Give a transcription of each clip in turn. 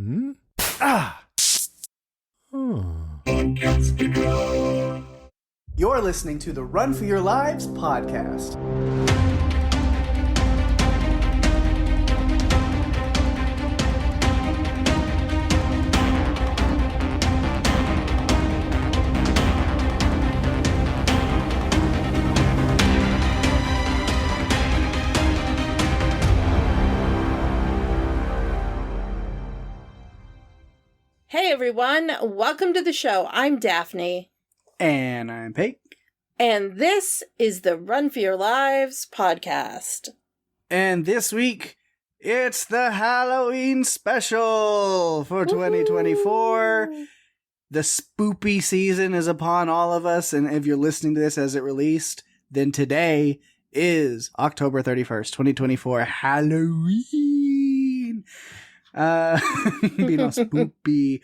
Hmm? Ah! You're listening to the Run for Your Lives podcast. Hey everyone, welcome to the show. I'm Daphne. And I'm Pake. And this is the Run for Your Lives podcast. And this week, it's the Halloween special for 2024. Woo-hoo. The spoopy season is upon all of us, and if you're listening to this as it released, then today is October 31st, 2024, Halloween. Being all spoopy.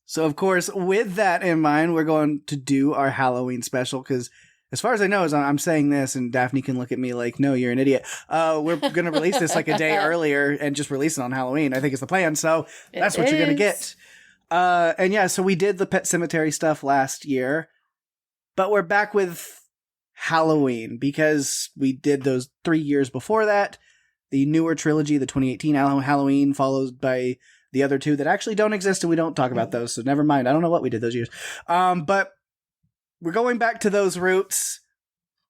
So of course, with that in mind, we're going to do our Halloween special, because as far as I know, as I'm saying this, and Daphne can look at me like, no, you're an idiot. We're going to release this like a day earlier and just release it on Halloween. I think is the plan. So that's what you're going to get. And yeah, so we did the Pet Sematary stuff last year, but we're back with Halloween because we did those 3 years before that. The newer trilogy, the 2018 Halloween, followed by the other two that actually don't exist, and we don't talk about those, so never mind. I don't know what we did those years. But we're going back to those roots,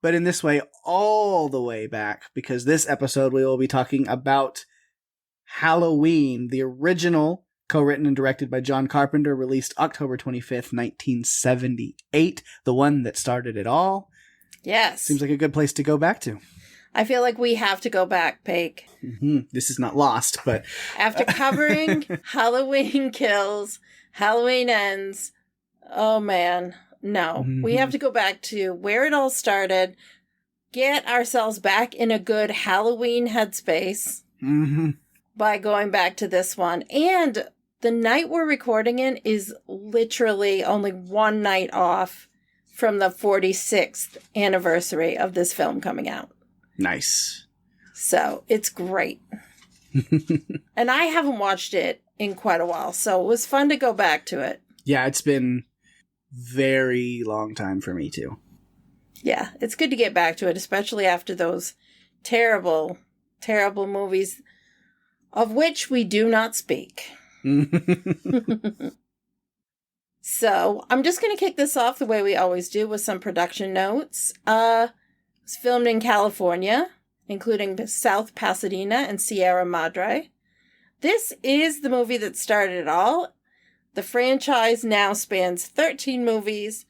but in this way, all the way back, because this episode we will be talking about Halloween, the original, co-written and directed by John Carpenter, released October 25th, 1978, the one that started it all. Yes. Seems like a good place to go back to. I feel like we have to go back, Pake. Mm-hmm. This is not Lost, but... After covering Halloween Kills, Halloween Ends, oh man, no. Mm-hmm. We have to go back to where it all started, get ourselves back in a good Halloween headspace by going back to this one. And the night we're recording in is literally only one night off from the 46th anniversary of this film coming out. Nice. So, it's great. And I haven't watched it in quite a while, so it was fun to go back to it. Yeah, it's been very long time for me, too. Yeah, it's good to get back to it, especially after those terrible, terrible movies, of which we do not speak. So, I'm just going to kick this off the way we always do with some production notes. It's filmed in California, including South Pasadena and Sierra Madre. This is the movie that started it all. The franchise now spans 13 movies,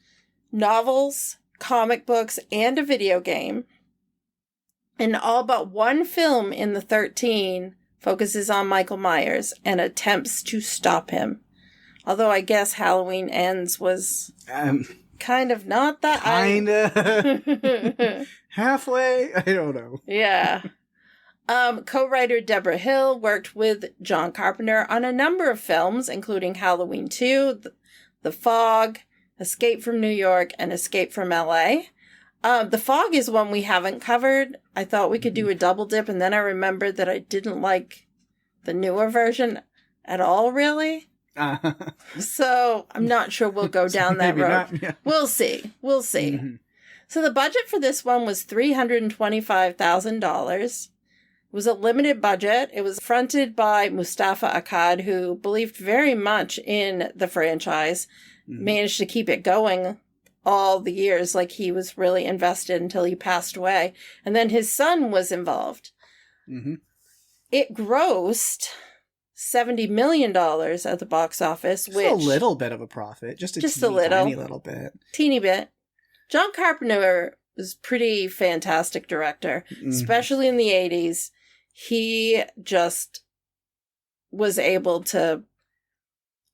novels, comic books, and a video game. And all but one film in the 13 focuses on Michael Myers and attempts to stop him. Although I guess Halloween Ends was kind of not that. Kinda. Halfway? I don't know. Yeah. Co-writer Deborah Hill worked with John Carpenter on a number of films, including Halloween 2, The Fog, Escape from New York, and Escape from LA. The Fog is one we haven't covered. I thought we could do a double dip, and then I remembered that I didn't like the newer version at all, really. So I'm not sure we'll go down that road. Not, yeah. We'll see. We'll see. Mm-hmm. So the budget for this one was $325,000. It was a limited budget. It was fronted by Mustafa Akkad, who believed very much in the franchise, managed to keep it going all the years, like he was really invested until he passed away. And then his son was involved. Mm-hmm. It grossed $70 million at the box office, Just which... a little bit of a profit. Just a tiny little bit. Teeny bit. John Carpenter was pretty fantastic director, especially in the 80s. He just was able to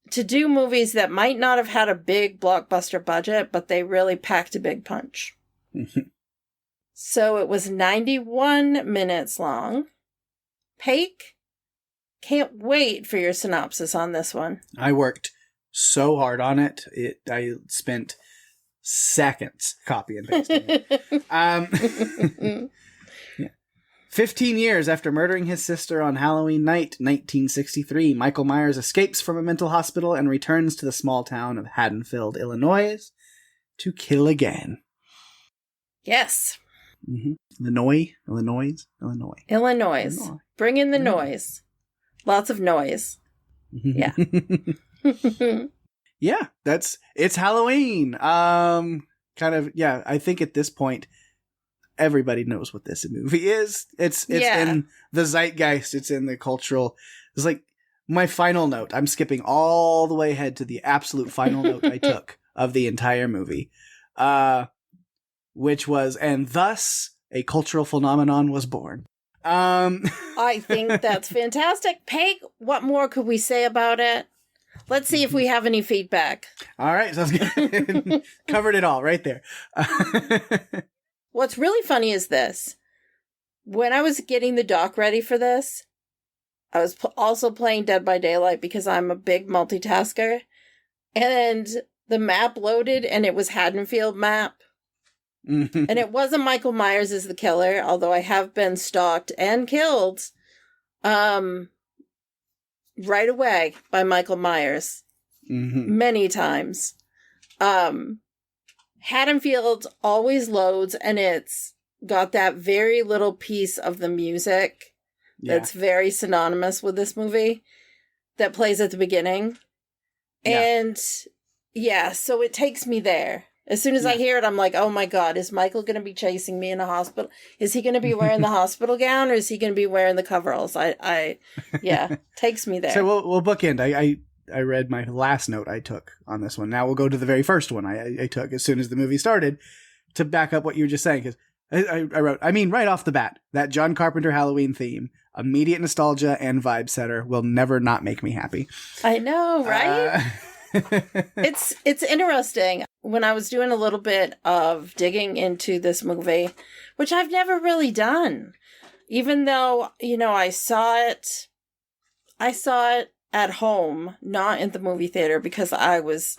do movies that might not have had a big blockbuster budget, but they really packed a big punch. So it was 91 minutes long. Pake, can't wait for your synopsis on this one. I worked so hard on it. I spent seconds copy and pasting it. Yeah. 15 years after murdering his sister on Halloween night, 1963, Michael Myers escapes from a mental hospital and returns to the small town of Haddonfield, Illinois, to kill again. Yes. Mm-hmm. Illinois. Bring in the noise. Lots of noise. Yeah. Yeah, it's Halloween. I think at this point, everybody knows what this movie is. It's in the zeitgeist. It's in the cultural. It's like my final note. I'm skipping all the way ahead to the absolute final note I took of the entire movie, which was, and thus a cultural phenomenon was born. I think that's fantastic. Peg, what more could we say about it? Let's see if we have any feedback. All right, sounds good. Covered it all right there. What's really funny is this. When I was getting the doc ready for this, I was also playing Dead by Daylight because I'm a big multitasker. And the map loaded and it was Haddonfield map. And it wasn't Michael Myers as the killer, although I have been stalked and killed right away by Michael Myers many times. Haddonfield always loads, and it's got that very little piece of the music that's very synonymous with this movie that plays at the beginning. And so it takes me there. As soon as I hear it, I'm like, oh my God, is Michael going to be chasing me in a hospital? Is he going to be wearing the hospital gown, or is he going to be wearing the coveralls? Takes me there. So we'll bookend. I read my last note I took on this one. Now we'll go to the very first one I took as soon as the movie started to back up what you were just saying. Because I wrote, right off the bat, that John Carpenter Halloween theme, immediate nostalgia and vibe setter, will never not make me happy. I know, right? It's interesting. When I was doing a little bit of digging into this movie, which I've never really done, even though, I saw it at home, not in the movie theater, because I was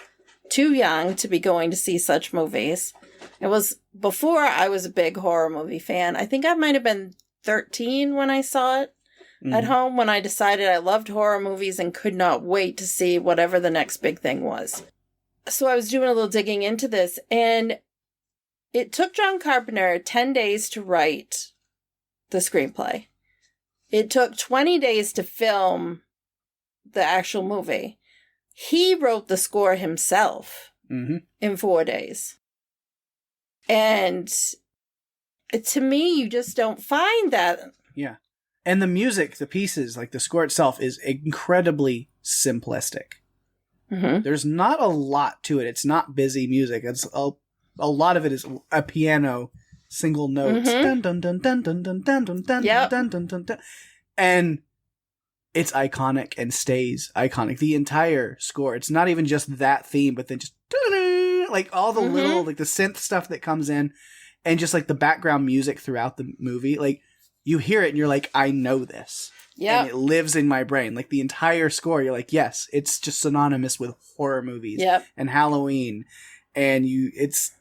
too young to be going to see such movies. It was before I was a big horror movie fan. I think I might have been 13 when I saw it at home, when I decided I loved horror movies and could not wait to see whatever the next big thing was. So I was doing a little digging into this, and it took John Carpenter 10 days to write the screenplay. It took 20 days to film the actual movie. He wrote the score himself in 4 days. And to me, you just don't find that. Yeah. And the music, the pieces, like the score itself, is incredibly simplistic. There's not a lot to it. It's not busy music. It's a lot of it is a piano, single notes. Dun, dun, dun, dun, dun, dun, dun, dun, dun, dun, dun, dun, dun. And it's iconic and stays iconic. The entire score. It's not even just that theme, but then just like all the little, like the synth stuff that comes in, and just like the background music throughout the movie. Like you hear it and you're like, I know this. Yeah. And it lives in my brain. Like the entire score, you're like, yes, it's just synonymous with horror movies and Halloween. And it's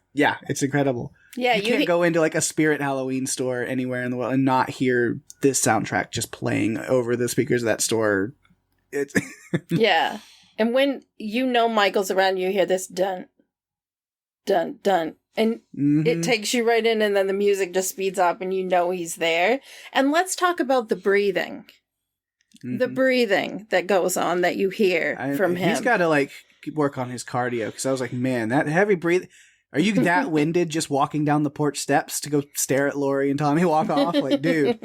incredible. Yeah. You can't go into like a Spirit Halloween store anywhere in the world and not hear this soundtrack just playing over the speakers of that store. It's yeah. And when Michael's around, you hear this dun, dun, dun. And it takes you right in, and then the music just speeds up and he's there. And let's talk about the breathing. The breathing that goes on that you hear from him. He's got to like work on his cardio, because I was like, man, that heavy breathing. Are you that winded just walking down the porch steps to go stare at Lori and Tommy walk off? Like, dude.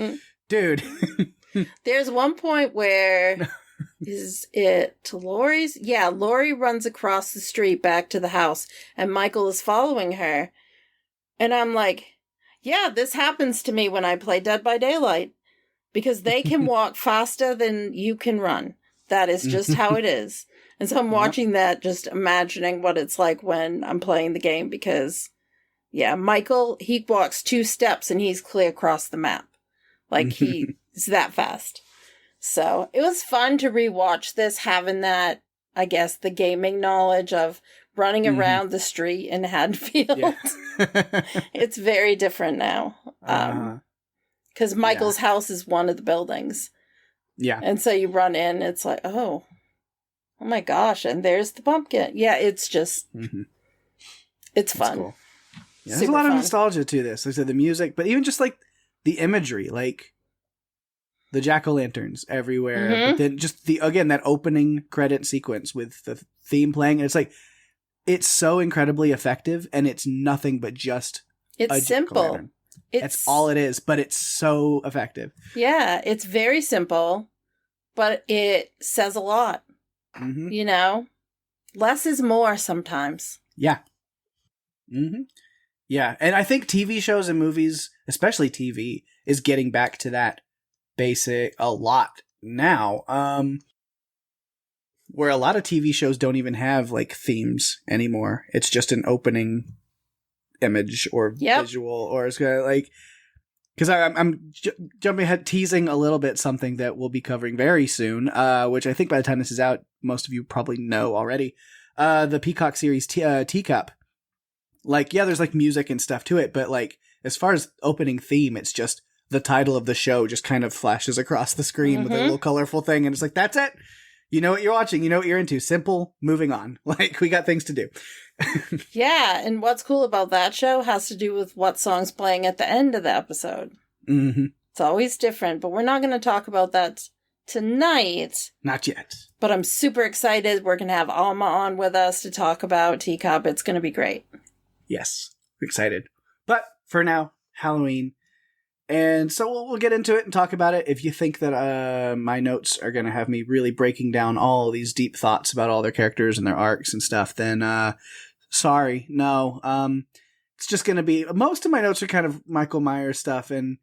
There's one point where, is it to Lori's? Yeah, Lori runs across the street back to the house, and Michael is following her. And I'm like, yeah, this happens to me when I play Dead by Daylight, because they can walk faster than you can run. That is just how it is. And so I'm watching that, just imagining what it's like when I'm playing the game, because, yeah, Michael, he walks 2 steps and he's clear across the map. Like, he's that fast. So it was fun to rewatch this, having that, I guess, the gaming knowledge of running around the street in Haddonfield. Yeah. It's very different now. Because Michael's house is one of the buildings. Yeah. And so you run in, it's like, oh my gosh, and there's the pumpkin. Yeah, it's just, it's fun. Cool. Yeah, there's a lot of nostalgia to this. Like I said, the music, but even just like the imagery, like the jack-o'-lanterns everywhere. But then just that opening credit sequence with the theme playing. And it's like, it's so incredibly effective, and it's nothing but just it's simple. That's all it is, but it's so effective. Yeah, it's very simple, but it says a lot. You know? Less is more sometimes. Yeah. Yeah, and I think TV shows and movies, especially TV, is getting back to that basic a lot now. Where a lot of TV shows don't even have like themes anymore. It's just an opening image or visual, or it's gonna like, because I'm jumping ahead, teasing a little bit something that we'll be covering very soon, which I think by the time this is out, most of you probably know already. The Peacock series Teacup. Like, yeah, there's like music and stuff to it, but like as far as opening theme, it's just the title of the show just kind of flashes across the screen with a little colorful thing, and it's like, that's it. You know what you're watching. You know what you're into. Simple, moving on. Like, we got things to do. Yeah, and what's cool about that show has to do with what song's playing at the end of the episode. It's always different, but we're not going to talk about that tonight. Not yet. But I'm super excited. We're going to have Alma on with us to talk about Teacup. It's going to be great. Yes, excited. But for now, Halloween. And so we'll get into it and talk about it. If you think that my notes are going to have me really breaking down all these deep thoughts about all their characters and their arcs and stuff, then sorry, no. It's just going to be, most of my notes are kind of Michael Myers stuff. And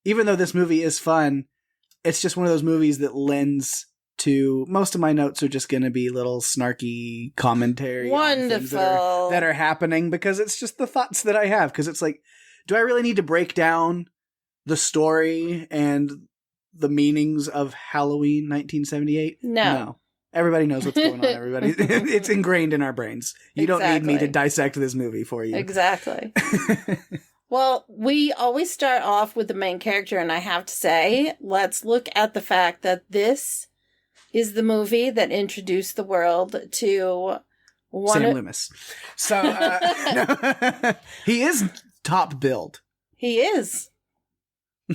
even though this movie is fun, it's just one of those movies that lends to, most of my notes are just going to be little snarky commentary on things that are happening, because it's just the thoughts that I have. Because it's like, do I really need to break down the story and the meanings of Halloween 1978? No. Everybody knows what's going on. Everybody, it's ingrained in our brains. You don't need me to dissect this movie for you. Exactly. Well, we always start off with the main character, and I have to say, let's look at the fact that this is the movie that introduced the world to Sam Loomis. So, he is top billed. He is.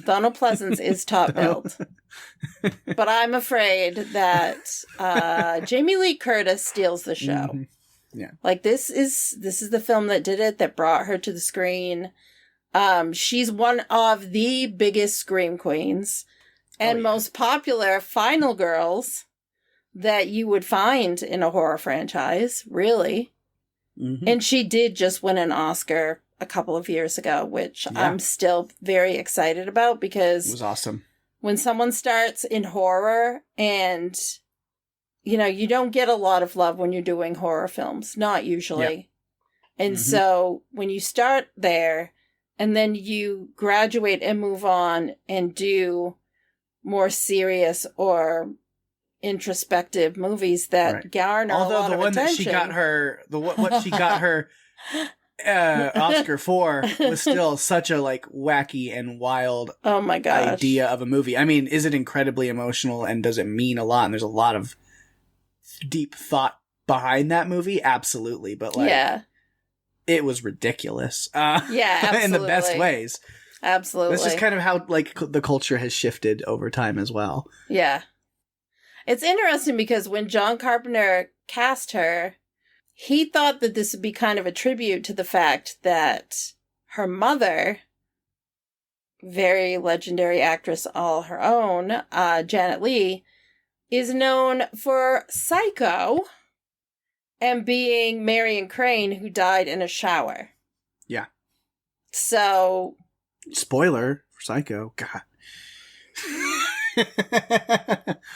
Donald Pleasance is top billed. But I'm afraid that Jamie Lee Curtis steals the show. Yeah. Like, this is the film that did it, that brought her to the screen. She's one of the biggest scream queens and most popular final girls that you would find in a horror franchise, really. And she did just win an Oscar a couple of years ago, which I'm still very excited about, because it was awesome. When someone starts in horror, and you don't get a lot of love when you're doing horror films, not usually. And so when you start there and then you graduate and move on and do more serious or introspective movies that garner a lot of attention. Although the one that she got her, what she got her Oscar for was still such a like wacky and wild idea of a movie. I mean, is it incredibly emotional, and does it mean a lot? And there's a lot of deep thought behind that movie, absolutely. But like, it was ridiculous. Absolutely. In the best ways. Absolutely. That's just kind of how like the culture has shifted over time as well. Yeah. It's interesting because when John Carpenter cast her, he thought that this would be kind of a tribute to the fact that her mother, very legendary actress all her own, Janet Leigh, is known for Psycho and being Marion Crane, who died in a shower. Yeah. So... Spoiler for Psycho. God.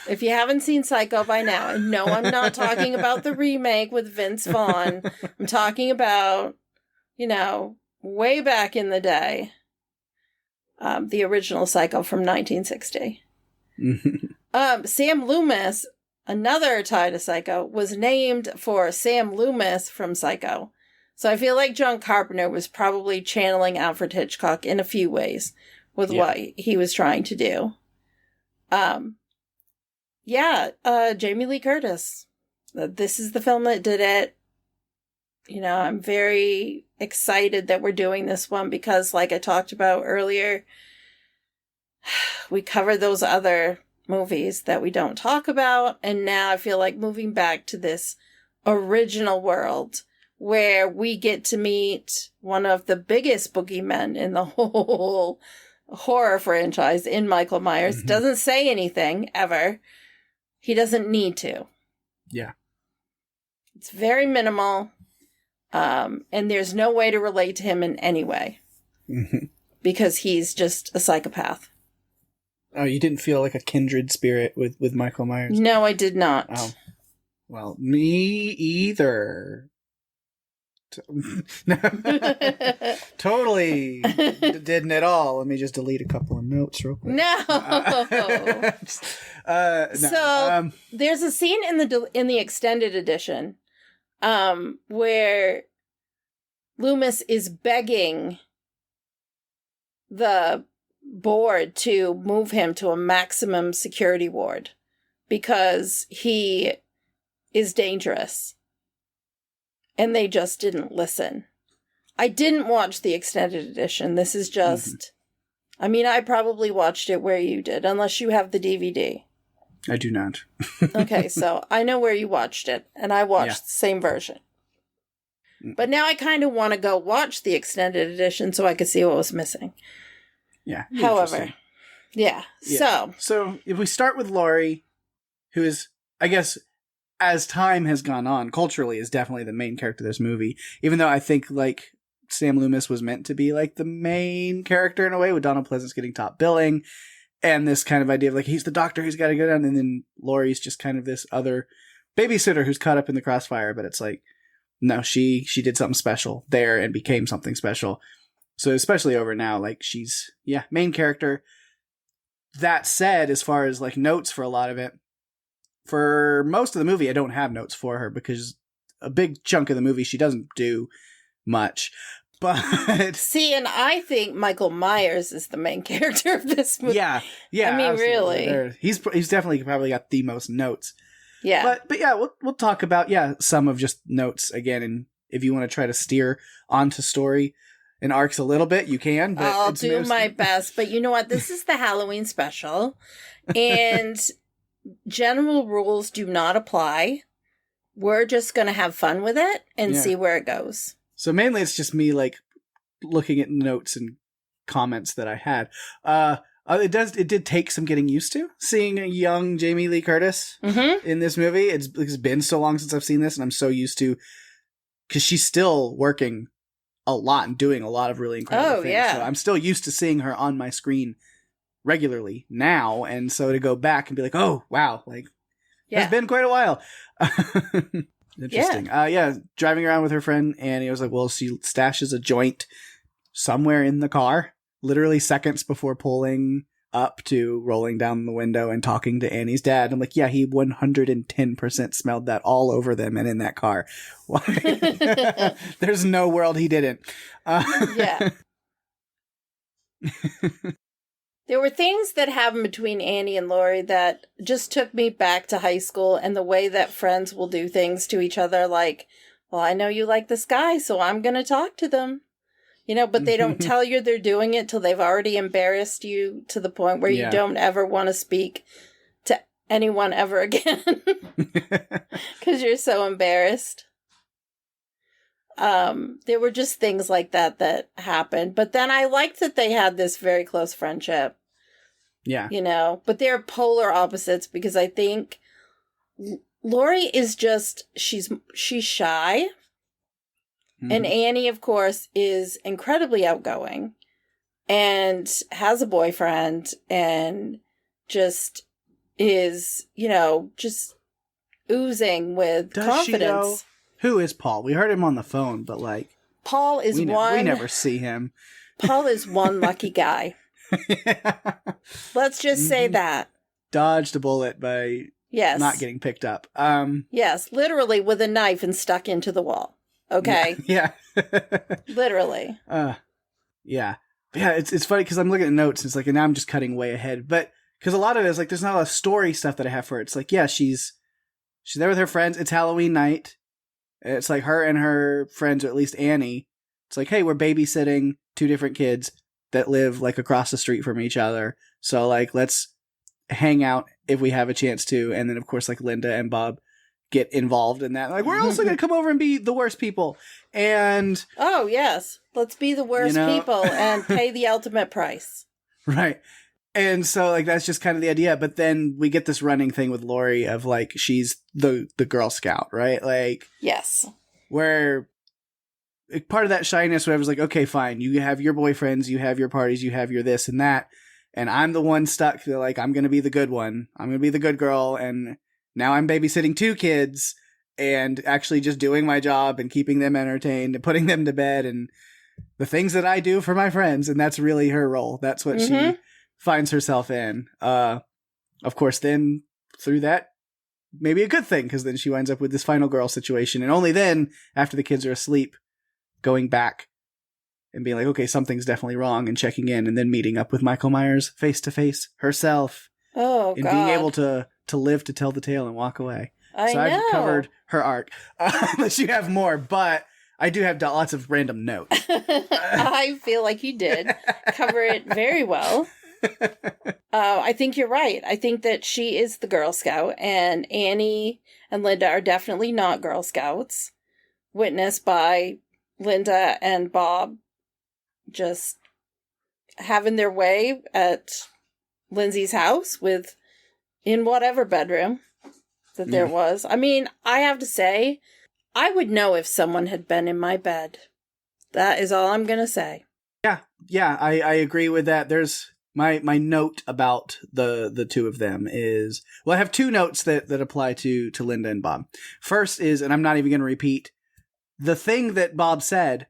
If you haven't seen Psycho by now, and no, I'm not talking about the remake with Vince Vaughn. I'm talking about, way back in the day. The original Psycho from 1960. Sam Loomis, another tie to Psycho, was named for Sam Loomis from Psycho. So I feel like John Carpenter was probably channeling Alfred Hitchcock in a few ways. with what he was trying to do. Jamie Lee Curtis. This is the film that did it. I'm very excited that we're doing this one because, like I talked about earlier, we covered those other movies that we don't talk about, and now I feel like moving back to this original world where we get to meet one of the biggest boogeymen in the whole horror franchise in Michael Myers. Mm-hmm. Doesn't say anything, ever. He doesn't need to. Yeah. It's very minimal, and there's no way to relate to him in any way. Mm-hmm. Because he's just a psychopath. Oh, you didn't feel like a kindred spirit with Michael Myers? No, I did not. Oh. Well, me either. Totally didn't at all. Let me just delete a couple of notes real quick. No. No. So there's a scene in the extended edition where Loomis is begging the board to move him to a maximum security ward because he is dangerous. And they just didn't listen. I didn't watch the extended edition. This is just... I mean, I probably watched it where you did, unless you have the DVD. I do not. Okay, so I know where you watched it, and I watched the same version. But now I kind of want to go watch the extended edition so I could see what was missing. Yeah. However, yeah. So if we start with Laurie, who is, I guess... as time has gone on, culturally is definitely the main character of this movie. Even though I think, like, Sam Loomis was meant to be, like, the main character in a way, with Donald Pleasance getting top billing, and this kind of idea of, like, he's the doctor, he's got to go down, and then Laurie's just kind of this other babysitter who's caught up in the crossfire, but it's like, no, she did something special there and became something special. So especially over now, like, she's, main character. That said, as far as, like, notes for a lot of it, for most of the movie, I don't have notes for her because a big chunk of the movie she doesn't do much. But see, and I think Michael Myers is the main character of this movie. Yeah. I mean, absolutely. really, he's definitely probably got the most notes. Yeah, but we'll talk about some of just notes again, and if you want to try to steer onto story and arcs a little bit, you can. But I'll do my best. But you know what? This is the Halloween special, and general rules do not apply. We're just going to have fun with it and see where it goes. So mainly it's just me, like, looking at notes and comments that I had. It did take some getting used to seeing a young Jamie Lee Curtis in this movie. It's been so long since I've seen this, and I'm so used to, because she's still working a lot and doing a lot of really incredible things. Yeah. So I'm still used to seeing her on my screen regularly now, and so to go back and be like, oh wow, like it's been quite a while. Interesting. Driving around with her friend Annie, I was like, well, she stashes a joint somewhere in the car, literally seconds before pulling up to rolling down the window and talking to Annie's dad. I'm like, yeah, he 110% smelled that all over them and in that car. There's no world he didn't. There were things that happened between Annie and Laurie that just took me back to high school, and the way that friends will do things to each other, like, well, I know you like this guy, so I'm going to talk to them. But they don't tell you they're doing it till they've already embarrassed you to the point where you don't ever want to speak to anyone ever again because you're so embarrassed. There were just things like that happened. But then I liked that they had this very close friendship. Yeah. But they're polar opposites because I think Laurie is just, she's shy. Mm-hmm. And Annie, of course, is incredibly outgoing and has a boyfriend and just is, just oozing with confidence. Who is Paul? We heard him on the phone, but like... Paul is we never see him. Paul is one lucky guy. Let's just say that. Dodged a bullet by not getting picked up. Yes, literally with a knife and stuck into the wall. Okay? Yeah. Literally. Yeah. Yeah, it's funny because I'm looking at notes and it's like, and now I'm just cutting way ahead. But because a lot of it is like, there's not a lot of story stuff that I have for it. It's like, yeah, she's there with her friends. It's Halloween night. It's like her and her friends, or at least Annie. It's like, hey, we're babysitting 2 different kids that live like across the street from each other. So like, let's hang out if we have a chance to. And then of course, like Linda and Bob get involved in that. Like, we're also going to come over and be the worst people. And oh yes, let's be the worst people and pay the ultimate price. Right. And so like, that's just kind of the idea. But then we get this running thing with Lori of like, she's the Girl Scout, right? Like, yes, where part of that shyness, whatever's like, okay, fine. You have your boyfriends, you have your parties, you have your this and that. And I'm the one stuck. Like, I'm going to be the good one. I'm going to be the good girl. And now I'm babysitting 2 kids and actually just doing my job and keeping them entertained and putting them to bed and the things that I do for my friends. And that's really her role. That's what she finds herself in. Of course, then through that, maybe a good thing, because then she winds up with this final girl situation. And only then, after the kids are asleep, going back and being like, okay, something's definitely wrong, and checking in, and then meeting up with Michael Myers face to face herself. Oh, and God. being able to live to tell the tale and walk away. I know. I've covered her arc. Unless you have more, but I do have lots of random notes. I feel like you did cover it very well. I think you're right. I think that she is the Girl Scout, and Annie and Linda are definitely not Girl Scouts, witnessed by Linda and Bob just having their way at Lindsay's house in whatever bedroom that there was. I mean, I have to say, I would know if someone had been in my bed. That is all I'm going to say. Yeah, I agree with that. There's my note about the 2 of them is, well, I have 2 notes that apply to Linda and Bob. First is, and I'm not even going to repeat the thing that Bob said,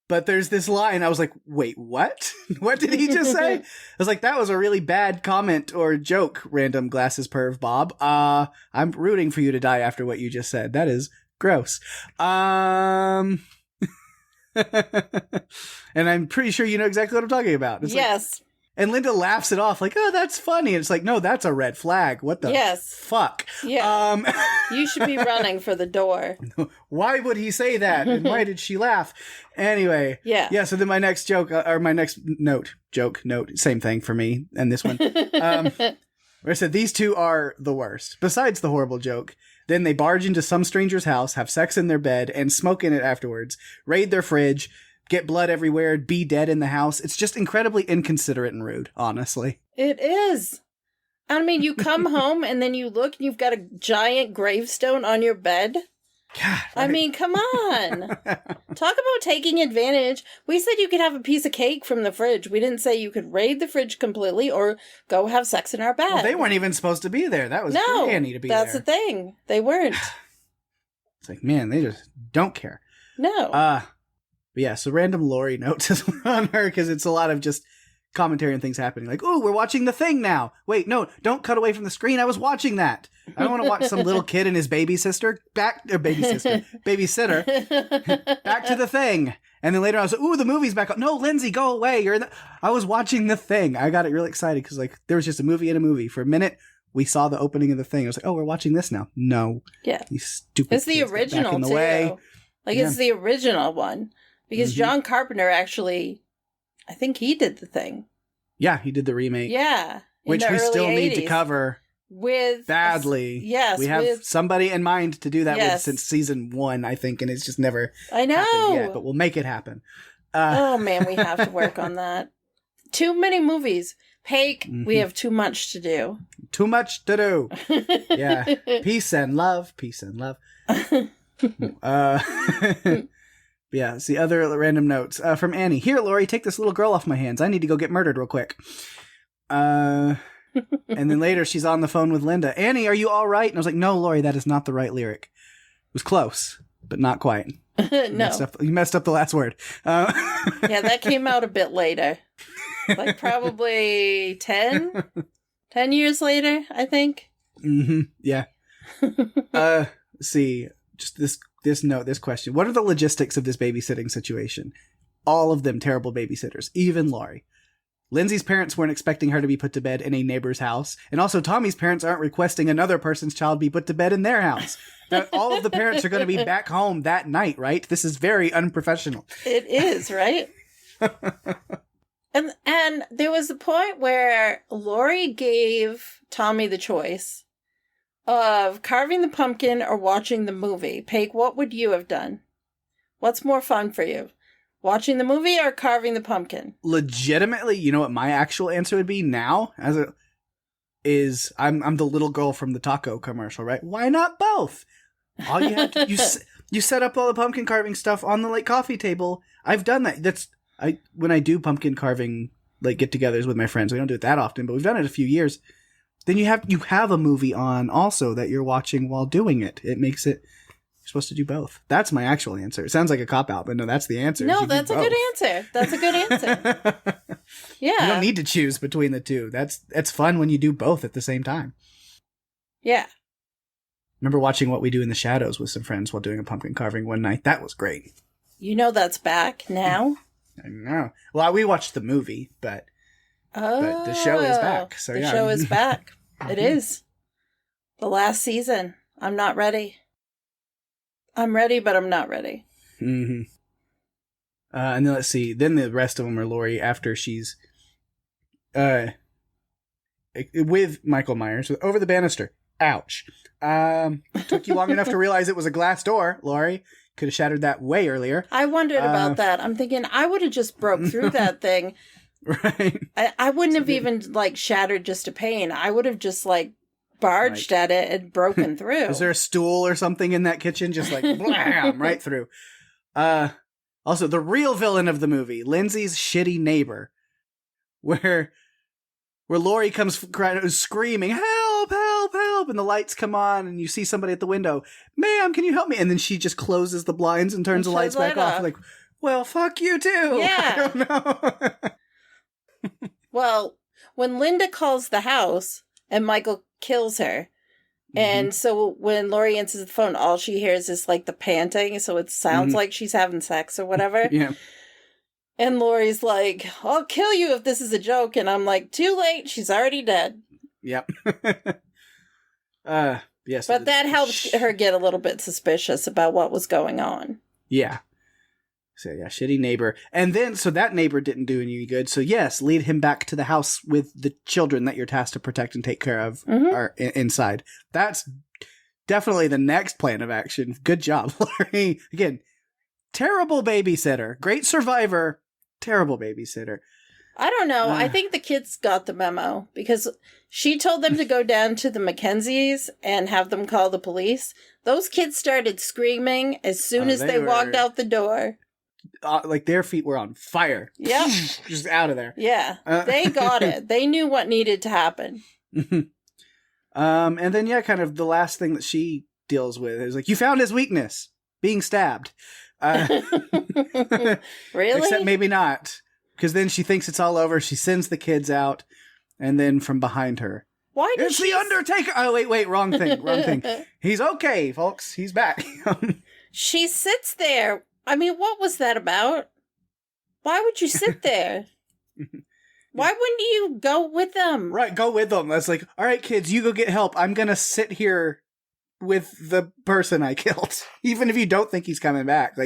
but there's this line. I was like, wait, what? What did he just say? I was like, that was a really bad comment or joke, random glasses perv Bob. I'm rooting for you to die after what you just said. That is gross. And I'm pretty sure you know exactly what I'm talking about. It's yes. Like, and Linda laughs it off like, oh, that's funny. And it's like, no, that's a red flag. What the fuck? Yeah. You should be running for the door. Why would he say that? And why did she laugh? Anyway. Yeah. So then my next joke, or my next note, same thing for me and this one. Where I said, these 2 are the worst. Besides the horrible joke, then they barge into some stranger's house, have sex in their bed, and smoke in it afterwards, raid their fridge, get blood everywhere, be dead in the house. It's just incredibly inconsiderate and rude, honestly. It is. I mean, you come home and then you look and you've got a giant gravestone on your bed. God, right? I mean, come on. Talk about taking advantage. We said you could have a piece of cake from the fridge. We didn't say you could raid the fridge completely or go have sex in our bed. Well, they weren't even supposed to be there. That was Annie to be there. That's the thing. They weren't. It's like, man, they just don't care. No. But yeah, so random Lori notes on her, because it's a lot of just commentary and things happening. Like, ooh, we're watching The Thing now. Wait, no, don't cut away from the screen. I was watching that. I don't want to watch some little kid and his babysitter back to The Thing. And then later I was like, ooh, the movie's back on. No, Lindsay, go away. I was watching The Thing. I got it really excited because like there was just a movie in a movie. For a minute, we saw the opening of The Thing. I was like, oh, we're watching this now. No. Yeah. You stupid It's the original, too. Way. Like, it's the original one. Because John Carpenter actually, I think he did The Thing. Yeah, he did the remake. Yeah. Which we still 80s. need to cover. Badly. Yes. We have somebody in mind to do that with since season 1, I think, and it's just never happened yet, but we'll make it happen. Oh man, we have to work on that. Too many movies. Pake, we have too much to do. Too much to do. Yeah. Peace and love. Peace and love. Yeah, see other random notes from Annie. Here, Lori, take this little girl off my hands. I need to go get murdered real quick. And then later she's on the phone with Linda. Annie, are you all right? And I was like, no, Lori, that is not the right lyric. It was close, but not quite. No. You messed up the last word. Yeah, that came out a bit later. Like probably 10 years later, I think. Mm-hmm. Yeah. Let's see, just this question. What are the logistics of this babysitting situation? All of them terrible babysitters, even Laurie. Lindsay's parents weren't expecting her to be put to bed in a neighbor's house. And also Tommy's parents aren't requesting another person's child be put to bed in their house. Now, all of the parents are going to be back home that night, right? This is very unprofessional. It is, right? And there was a point where Laurie gave Tommy the choice of carving the pumpkin or watching the movie. Pake, what would you have done? What's more fun for you? Watching the movie or carving the pumpkin? Legitimately, you know what my actual answer would be now? I'm the little girl from the taco commercial, right? Why not both? All you have to you set up all the pumpkin carving stuff on the coffee table. I've done that. When I do pumpkin carving get-togethers with my friends. We don't do it that often, but we've done it a few years. Then you have a movie on also that you're watching while doing it. It makes it. Supposed to do both. That's my actual answer. It sounds like a cop-out, but no, that's the answer. No, that's a good answer. That's a good answer. Yeah. You don't need to choose between the two. That's fun when you do both at the same time. Yeah. Remember watching What We Do in the Shadows with some friends while doing a pumpkin carving one night? That was great. You know that's back now? I know. Well, we watched the movie, but the show is back. So the show is back. It is. The last season. I'm not ready. I'm ready, but I'm not ready. Mm-hmm. And then let's see. Then the rest of them are Laurie after she's with Michael Myers over the banister. Ouch. Took you long enough to realize it was a glass door, Laurie. Could have shattered that way earlier. I wondered about that. I'm thinking I would have just broke through that thing. Right. I wouldn't have even shattered just a pane. I would have just barged at it and broken through. Is there a stool or something in that kitchen? Just blam, right through. Also, the real villain of the movie, Lindsay's shitty neighbor, where Laurie comes screaming, "Help, help, help!" and the lights come on and you see somebody at the window. "Ma'am, can you help me?" And then she just closes the blinds and turns the lights back off. Well, fuck you too. Yeah. I don't know. Well, when Linda calls the house and Michael kills her. And so when Laurie answers the phone, all she hears is the panting. So it sounds like she's having sex or whatever. Yeah. And Laurie's like, "I'll kill you if this is a joke." And I'm like, too late. She's already dead. Yep. Yes. But that helped her get a little bit suspicious about what was going on. Yeah. So yeah, shitty neighbor. And then, so that neighbor didn't do any good. So yes, lead him back to the house with the children that you're tasked to protect and take care of are inside. That's definitely the next plan of action. Good job, Laurie. Again, terrible babysitter. Great survivor. Terrible babysitter. I don't know. I think the kids got the memo because she told them to go down to the Mackenzies and have them call the police. Those kids started screaming as soon as they walked out the door. Their feet were on fire. Yep. Just out of there. Yeah. They got it. They knew what needed to happen. And then, kind of the last thing that she deals with is you found his weakness, being stabbed. Really? Except maybe not. Because then she thinks it's all over. She sends the kids out. And then from behind her. Why did It's the Undertaker! Oh, wait. Wrong thing. He's okay, folks. He's back. She sits there. I mean, what was that about? Why would you sit there? Why wouldn't you go with them? Right, go with them. That's all right, kids, you go get help. I'm gonna sit here with the person I killed. Even if you don't think he's coming back.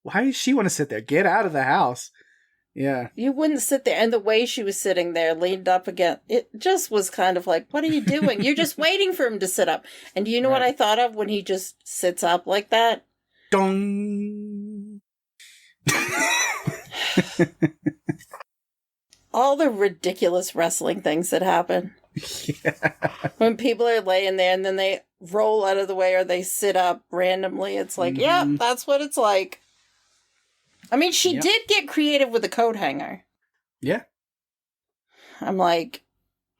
Why does she want to sit there? Get out of the house. Yeah. You wouldn't sit there. And the way she was sitting there, leaned up again, it just was kind of what are you doing? You're just waiting for him to sit up. And do you know what I thought of when he just sits up like that? Dong. All the ridiculous wrestling things that happen. Yeah. When people are laying there and then they roll out of the way or they sit up randomly, it's yeah, that's what it's like. I mean, she did get creative with the coat hanger. Yeah. I'm I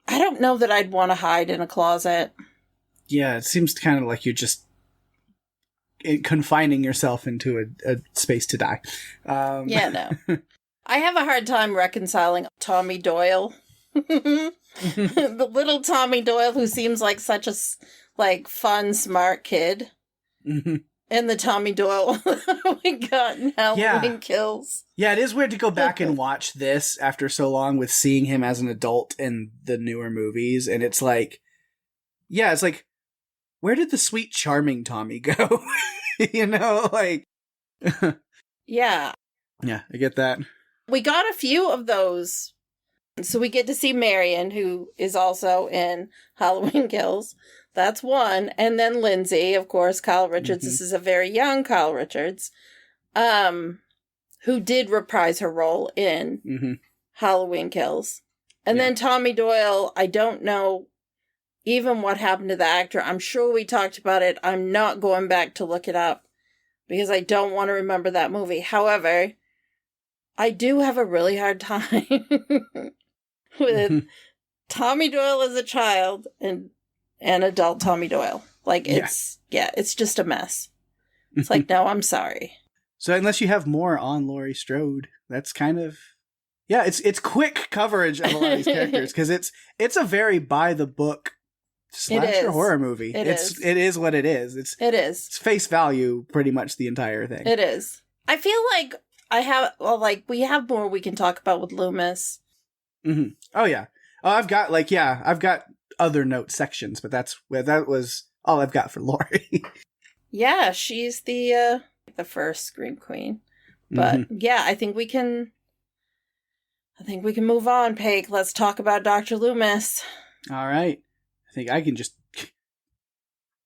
don't know that I'd want to hide in a closet. Yeah, it seems kind of like you're just confining yourself into a space to die. Yeah, no. I have a hard time reconciling Tommy Doyle. The little Tommy Doyle who seems like such a fun, smart kid. And And the Tommy Doyle we got in Halloween Kills. Yeah, it is weird to go back and watch this after so long with seeing him as an adult in the newer movies. And it's like, yeah, it's like, where did the sweet, charming Tommy go? You know, like... Yeah. Yeah, I get that. We got a few of those. So we get to see Marion, who is also in Halloween Kills. That's one. And then Lindsay, of course, Kyle Richards. Mm-hmm. This is a very young Kyle Richards, who did reprise her role in Halloween Kills. And then Tommy Doyle, I don't know even what happened to the actor. I'm sure we talked about it. I'm not going back to look it up because I don't want to remember that movie. However, I do have a really hard time with Tommy Doyle as a child and adult Tommy Doyle. Like, it's just a mess. It's like, no, I'm sorry. So unless you have more on Laurie Strode, that's kind of... Yeah, it's quick coverage of a lot of these characters because it's a very by-the-book slasher horror movie. It is what it is. It's face value pretty much the entire thing. It is. I feel like we have more we can talk about with Loomis. Mm-hmm. Oh yeah. Oh, I've got other note sections, but that was all I've got for Laurie. Yeah, she's the first Scream Queen. But I think we can move on, Pake. Let's talk about Dr. Loomis. All right. I think I can just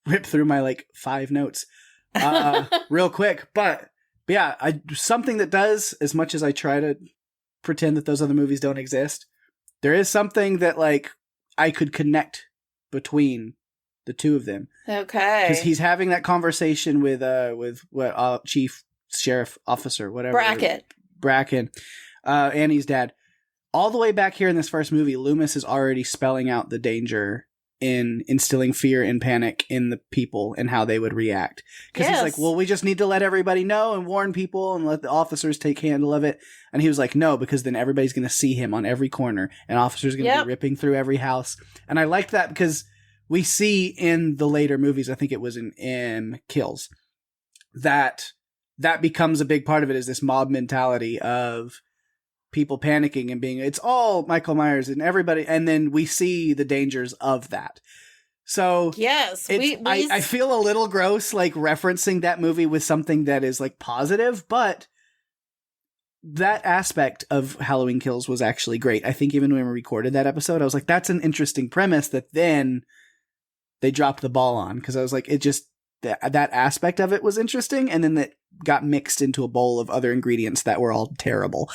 rip through my 5 notes real quick. But yeah, something that does, as much as I try to pretend that those other movies don't exist, there is something that I could connect between the two of them. Okay. Because he's having that conversation with what Chief Sheriff Officer, whatever. Bracken. Annie's dad. All the way back here in this first movie, Loomis is already spelling out the danger in instilling fear and panic in the people and how they would react. Because he's like, well, we just need to let everybody know and warn people and let the officers take handle of it. And he was like, no, because then everybody's going to see him on every corner and officers are going to be ripping through every house. And I liked that because we see in the later movies, I think it was in Kills, that becomes a big part of it, is this mob mentality of people panicking and being, it's all Michael Myers and everybody. And then we see the dangers of that. So yes, I feel a little gross, referencing that movie with something that is positive, but that aspect of Halloween Kills was actually great. I think even when we recorded that episode, I was like, that's an interesting premise that then they dropped the ball on. Cause I was like, it just, that aspect of it was interesting. And then that got mixed into a bowl of other ingredients that were all terrible.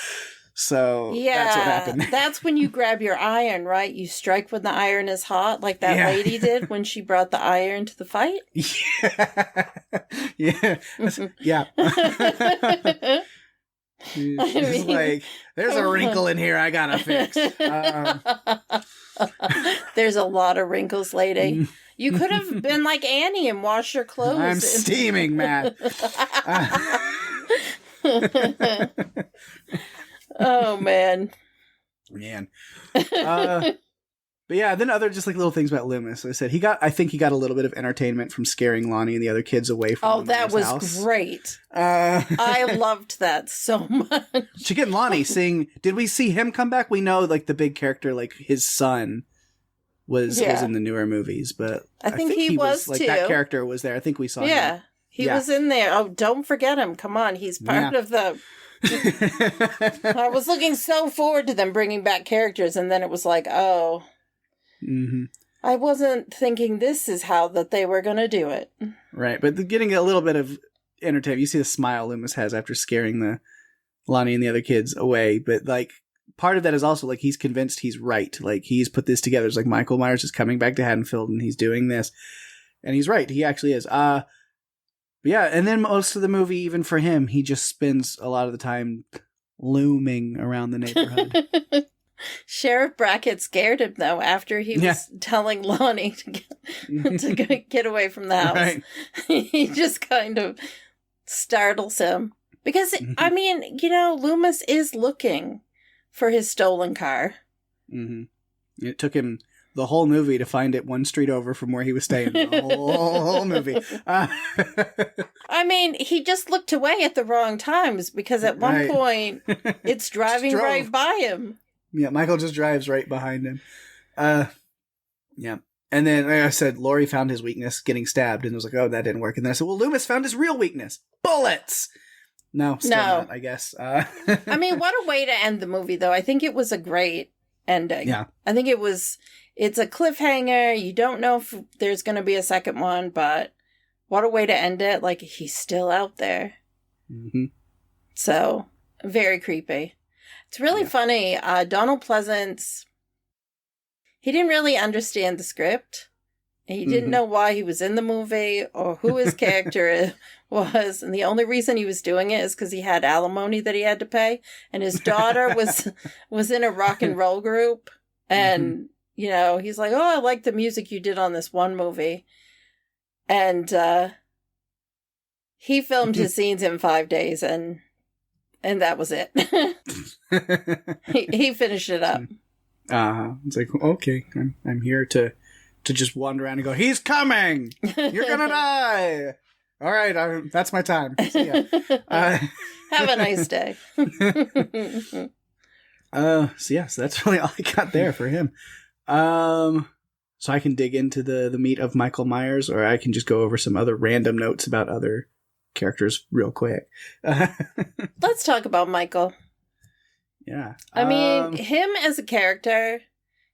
So that's what happened. That's when you grab your iron, right? You strike when the iron is hot, like that lady did when she brought the iron to the fight. Yeah. It's there's a wrinkle in here I gotta fix. There's a lot of wrinkles, lady. You could have been like Annie and washed your clothes. I'm steaming, Matt. Oh, man. But yeah, then other just little things about Loomis. I said I think he got a little bit of entertainment from scaring Lonnie and the other kids away from Oh, that was house. Great. I loved that so much. Again, Lonnie did we see him come back? We know the big character, his son was in the newer movies, but I think he was too. That character was there. I think we saw him. Yeah, he was in there. Oh, don't forget him. Come on. He's part of the... I was looking so forward to them bringing back characters, and then it was like, oh, I wasn't thinking this is how that they were going to do it. Right, but getting a little bit of entertainment. You see the smile Loomis has after scaring the Lonnie and the other kids away, but part of that is also he's convinced he's right. He's put this together. It's Michael Myers is coming back to Haddonfield and he's doing this, and he's right. He actually is. Yeah, and then most of the movie, even for him, he just spends a lot of the time looming around the neighborhood. Sheriff Brackett scared him, though, after he was telling Lonnie to get away from the house. Right. He just kind of startles him. Because, I mean, Loomis is looking for his stolen car. Mm-hmm. It took him the whole movie to find it one street over from where he was staying. The whole movie. I I mean, he just looked away at the wrong times because at one point it's driving right by him. Yeah, Michael just drives right behind him. Yeah. And then, like I said, Laurie found his weakness, getting stabbed, and was like, oh, that didn't work. And then I said, well, Loomis found his real weakness. Bullets! No, still not, I guess. I mean, what a way to end the movie, though. I think it was a great ending. Yeah. I think it's a cliffhanger. You don't know if there's going to be a second one, but what a way to end it. Like, he's still out there. Mm-hmm. So, very creepy. It's really funny. Donald Pleasance, he didn't really understand the script. He didn't know why he was in the movie or who his character was. And the only reason he was doing it is because he had alimony that he had to pay. And his daughter was in a rock and roll group. And, you know, he's like, oh, I like the music you did on this one movie. And he filmed his scenes in 5 days and that was it. he finished it up. It's like, okay, I'm here to just wander around and go, he's coming! You're gonna die! All right, that's my time. See ya. Have a nice day. So that's really all I got there for him. So I can dig into the meat of Michael Myers, or I can just go over some other random notes about other characters real quick. Let's talk about Michael. Yeah. I mean, him as a character,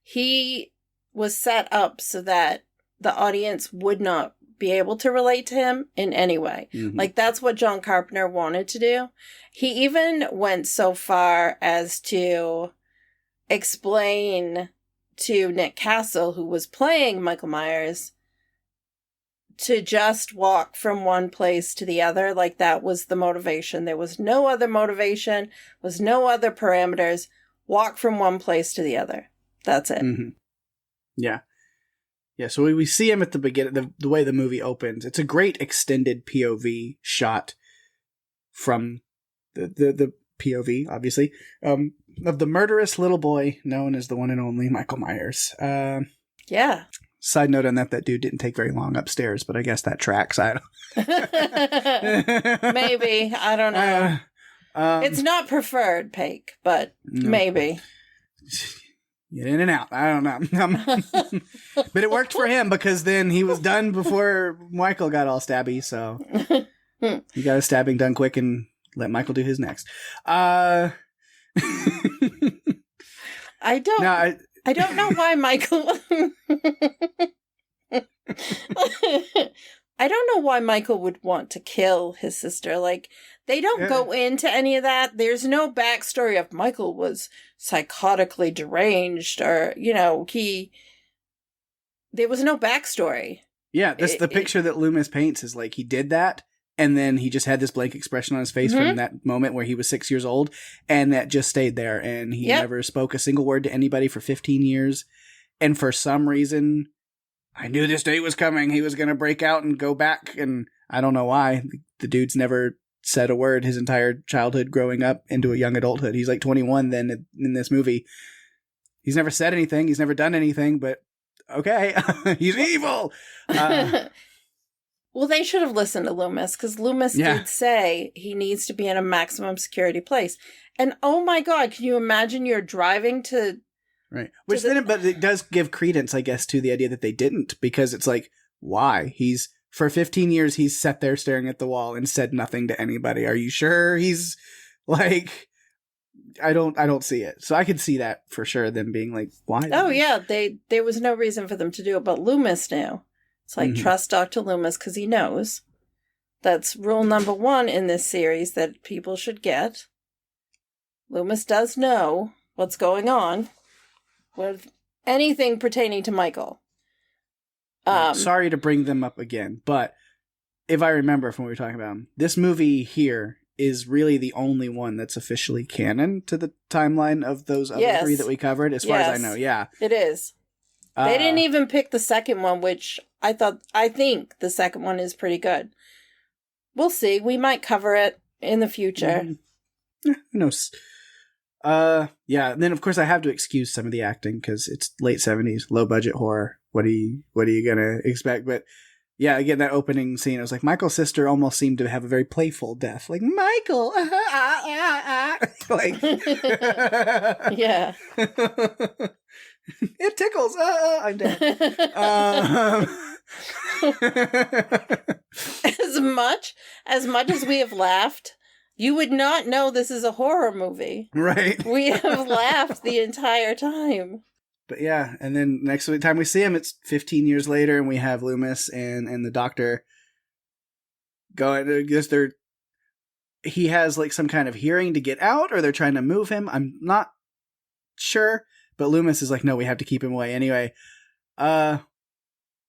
he was set up so that the audience would not be able to relate to him in any way. Mm-hmm. Like, that's what John Carpenter wanted to do. He even went so far as to explain to Nick Castle, who was playing Michael Myers, to just walk from one place to the other. Like, that was the motivation. There was no other motivation, was no other parameters. Walk from one place to the other. That's it. Mm-hmm. Yeah. Yeah, so we see him at the beginning, the way the movie opens. It's a great extended POV shot from the POV, obviously, of the murderous little boy known as the one and only Michael Myers. Yeah. Side note on that dude didn't take very long upstairs, but I guess that tracks. I don't. Maybe. I don't know. It's not preferred, Pake, but no. Maybe. Get in and out. I don't know. But it worked for him because then he was done before Michael got all stabby, so he got his stabbing done quick and let Michael do his next. I don't know why Michael... I don't know why Michael would want to kill his sister. Like, they don't go into any of that. There's no backstory of Michael was psychotically deranged or, you know, there was no backstory. Yeah, that's the picture that Loomis paints is like he did that, and then he just had this blank expression on his face from that moment where he was 6 years old, and that just stayed there, and he never spoke a single word to anybody for 15 years. And for some reason, I knew this day was coming. He was going to break out and go back, and I don't know why. The dude's never said a word his entire childhood growing up into a young adulthood. He's like 21 then in this movie. He's never said anything. He's never done anything, but okay, he's evil. Well, they should have listened to Loomis, because Loomis did say he needs to be in a maximum security place. And oh my God, can you imagine you're driving to... Right. Which but it does give credence, I guess, to the idea that they didn't, because it's like, why? For 15 years, he's sat there staring at the wall and said nothing to anybody. Are you sure he's like, I don't see it. So I could see that for sure, them being like, why? Oh yeah. There was no reason for them to do it, but Loomis knew. It's like, trust Dr. Loomis, because he knows. That's rule number 1 in this series that people should get. Loomis does know what's going on with anything pertaining to Michael. Sorry to bring them up again, but if I remember from what we were talking about, this movie here is really the only one that's officially canon to the timeline of those other 3 that we covered, as far as I know. Yeah, it is. They didn't even pick the second one, which I think the second one is pretty good. We'll see. We might cover it in the future. Who knows? Yeah. And then of course I have to excuse some of the acting because it's late 70s, low budget horror. What are you gonna expect? But yeah, again, that opening scene, I was like, Michael's sister almost seemed to have a very playful death. Like, Michael! Like... Yeah. It tickles! I'm dead. As much as we have laughed, you would not know this is a horror movie. Right. We have laughed the entire time. But yeah, and then next time we see him, it's 15 years later, and we have Loomis and the doctor going. I guess he has like some kind of hearing to get out, or they're trying to move him. I'm not sure, but Loomis is like, no, we have to keep him away anyway. But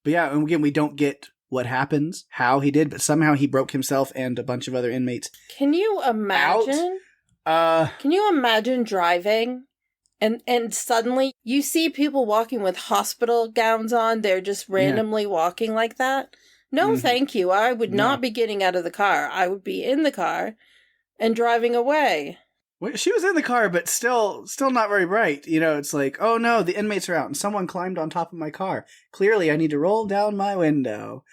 yeah, and again, we don't get what happens, how he did, but somehow he broke himself and a bunch of other inmates. Can you imagine? Can you imagine driving? And suddenly you see people walking with hospital gowns on. They're just randomly walking like that. No, thank you. I would not be getting out of the car. I would be in the car and driving away. Well, she was in the car, but still not very bright. You know, it's like, oh no, the inmates are out and someone climbed on top of my car. Clearly, I need to roll down my window.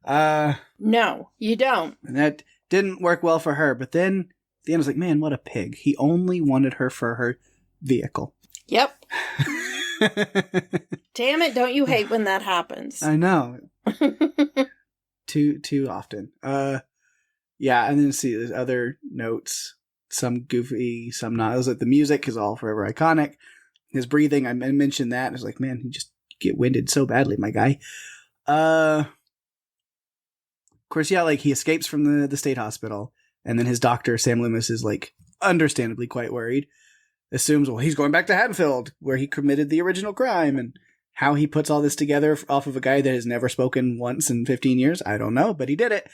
No, you don't. And that didn't work well for her. But then at the end, I was like, man, what a pig. He only wanted her for her vehicle. Yep. Damn it, don't you hate when that happens? I know. Too often. Yeah, and then see there's other notes. Some goofy, some not. It was like the music is all forever iconic. His breathing, I mentioned that. I was like, man, you just get winded so badly, my guy. Of course, yeah, like he escapes from the state hospital, and then his doctor, Sam Loomis, is like understandably quite worried. Assumes, well, he's going back to Haddonfield, where he committed the original crime, and how he puts all this together off of a guy that has never spoken once in 15 years, I don't know, but he did it.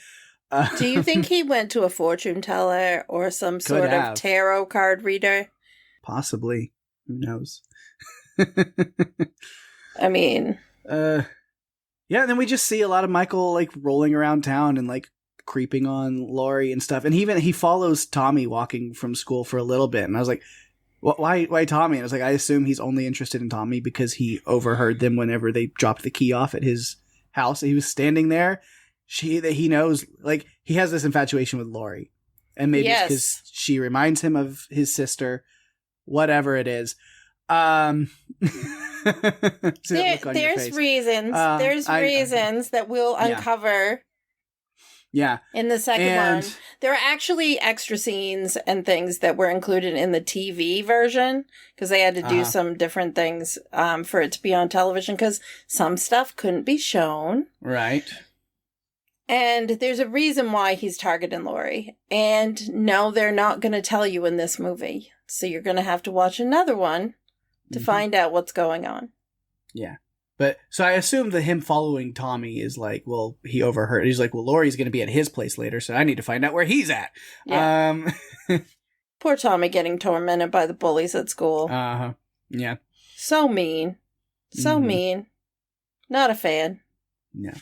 Do you think he went to a fortune teller or some sort of tarot card reader? Possibly. Who knows? I mean... Yeah, and then we just see a lot of Michael, like, rolling around town and, like, creeping on Laurie and stuff. And he follows Tommy walking from school for a little bit, and I was like... Why Tommy? And I was like, I assume he's only interested in Tommy because he overheard them whenever they dropped the key off at his house. He was standing there. He knows, like, he has this infatuation with Laurie. And maybe it's because she reminds him of his sister. Whatever it is. There's reasons. There's reasons that we'll uncover. Yeah. In the second one. There are actually extra scenes and things that were included in the TV version because they had to do some different things for it to be on television because some stuff couldn't be shown. Right. And there's a reason why he's targeting Laurie. And no, they're not going to tell you in this movie. So you're going to have to watch another one to find out what's going on. Yeah. But, so I assume that him following Tommy is like, well, he overheard. He's like, well, Laurie's going to be at his place later, so I need to find out where he's at. Yeah. Poor Tommy getting tormented by the bullies at school. Uh-huh. Yeah. So mean. So mean. Not a fan. Yeah.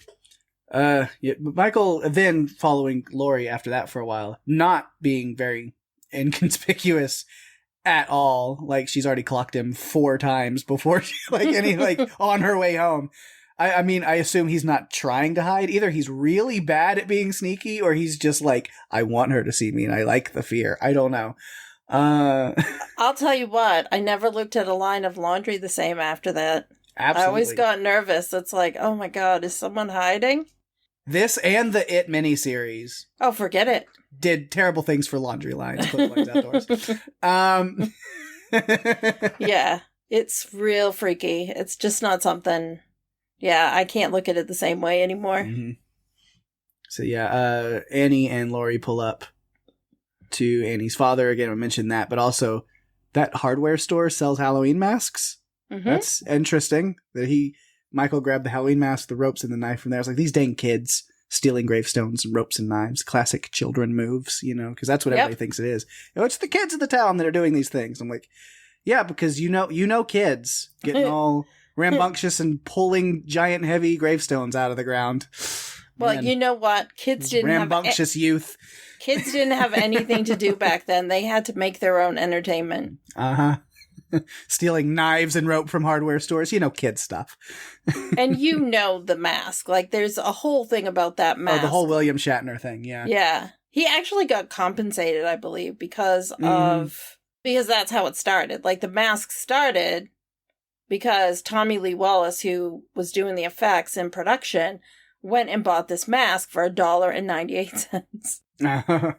Yeah, but Michael then following Laurie after that for a while, not being very inconspicuous at all. Like, she's already clocked him 4 times before she, on her way home. I mean, I assume he's not trying to hide. Either he's really bad at being sneaky, or he's just like, I want her to see me and I like the fear. I don't know. I'll tell you what, I never looked at a line of laundry the same after that. Absolutely. I always got nervous. It's like, oh my God, is someone hiding? This and the It miniseries. Oh, forget it. Did terrible things for laundry lines. Put lines outdoors. Yeah, it's real freaky. It's just not something. Yeah, I can't look at it the same way anymore. Mm-hmm. So yeah, Annie and Laurie pull up to Annie's father. Again, I mentioned that, but also that hardware store sells Halloween masks. Mm-hmm. That's interesting that Michael grabbed the Halloween mask, the ropes, and the knife from there. I was like, these dang kids stealing gravestones and ropes and knives. Classic children moves, because that's what everybody thinks it is. It's the kids of the town that are doing these things. I'm like, yeah, because you know kids getting all rambunctious and pulling giant heavy gravestones out of the ground. Well, man, you know what? Kids didn't rambunctious youth. Kids didn't have anything to do back then. They had to make their own entertainment. Uh-huh. stealing knives and rope from hardware stores, kid stuff. And the mask. Like, there's a whole thing about that mask. Oh, the whole William Shatner thing, yeah. Yeah. He actually got compensated, I believe, because that's how it started. Like, the mask started because Tommy Lee Wallace, who was doing the effects in production, went and bought this mask for $1.98.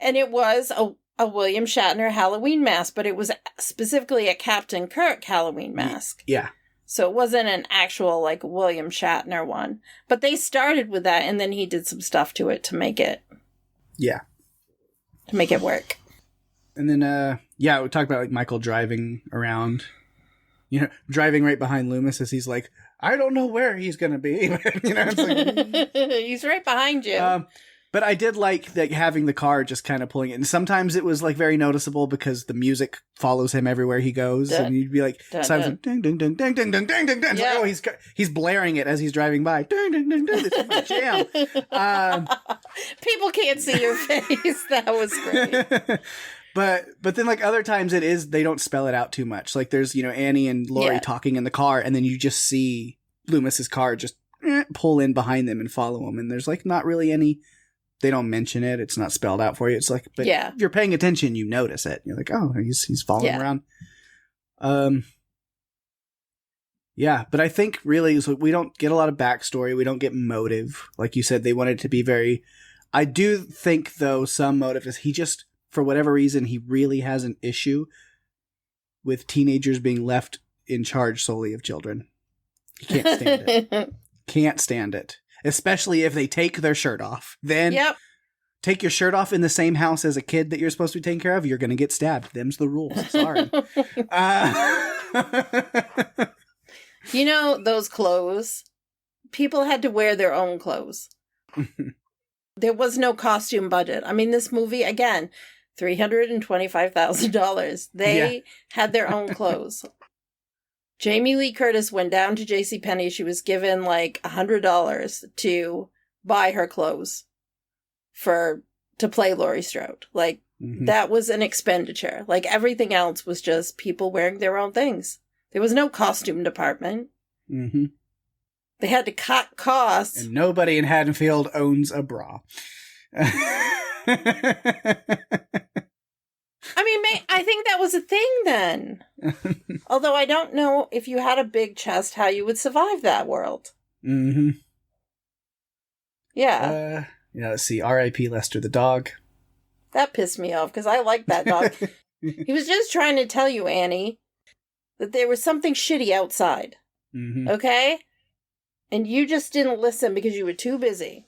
And it was a William Shatner Halloween mask, but it was specifically a Captain Kirk Halloween mask. Yeah. So it wasn't an actual, like, William Shatner one. But they started with that, and then he did some stuff to it to make it. Yeah. To make it work. And then, we talked about, like, Michael driving around. Driving right behind Loomis as he's like, I don't know where he's going to be. It's like, he's right behind you. But I did like that having the car just kind of pulling it. And sometimes it was like very noticeable because the music follows him everywhere he goes. Dun, and you'd be like, sometimes like, ding, ding, ding, ding, ding, ding, ding, ding, ding. Yeah. Like, oh, he's blaring it as he's driving by. Ding, ding, ding, ding. This is my jam. People can't see your face. That was great. But then like other times they don't spell it out too much. Like there's, Annie and Laurie talking in the car and then you just see Loomis's car just pull in behind them and follow him. And there's like not really any... They don't mention it. It's not spelled out for you. It's like, but if you're paying attention, you notice it. You're like, oh, he's following around. But I think really so we don't get a lot of backstory. We don't get motive. Like you said, they wanted to be very, I do think though some motive is he just, for whatever reason, he really has an issue with teenagers being left in charge solely of children. He can't stand it. Can't stand it. Especially if they take their shirt off. Then take your shirt off in the same house as a kid that you're supposed to be taking care of, you're going to get stabbed. Them's the rules. Sorry. Those clothes, people had to wear their own clothes. There was no costume budget. I mean, this movie, again, $325,000. They had their own clothes. Jamie Lee Curtis went down to JCPenney. She was given like $100 to buy her clothes to play Laurie Strode. Like, that was an expenditure. Like, everything else was just people wearing their own things. There was no costume department. Mm-hmm. They had to cut costs. And nobody in Haddonfield owns a bra. I mean, I think that was a thing then. Although I don't know if you had a big chest, how you would survive that world. Mm-hmm. Yeah. Let's see. R.I.P. Lester the dog. That pissed me off because I liked that dog. He was just trying to tell you, Annie, that there was something shitty outside. Mm-hmm. Okay? And you just didn't listen because you were too busy.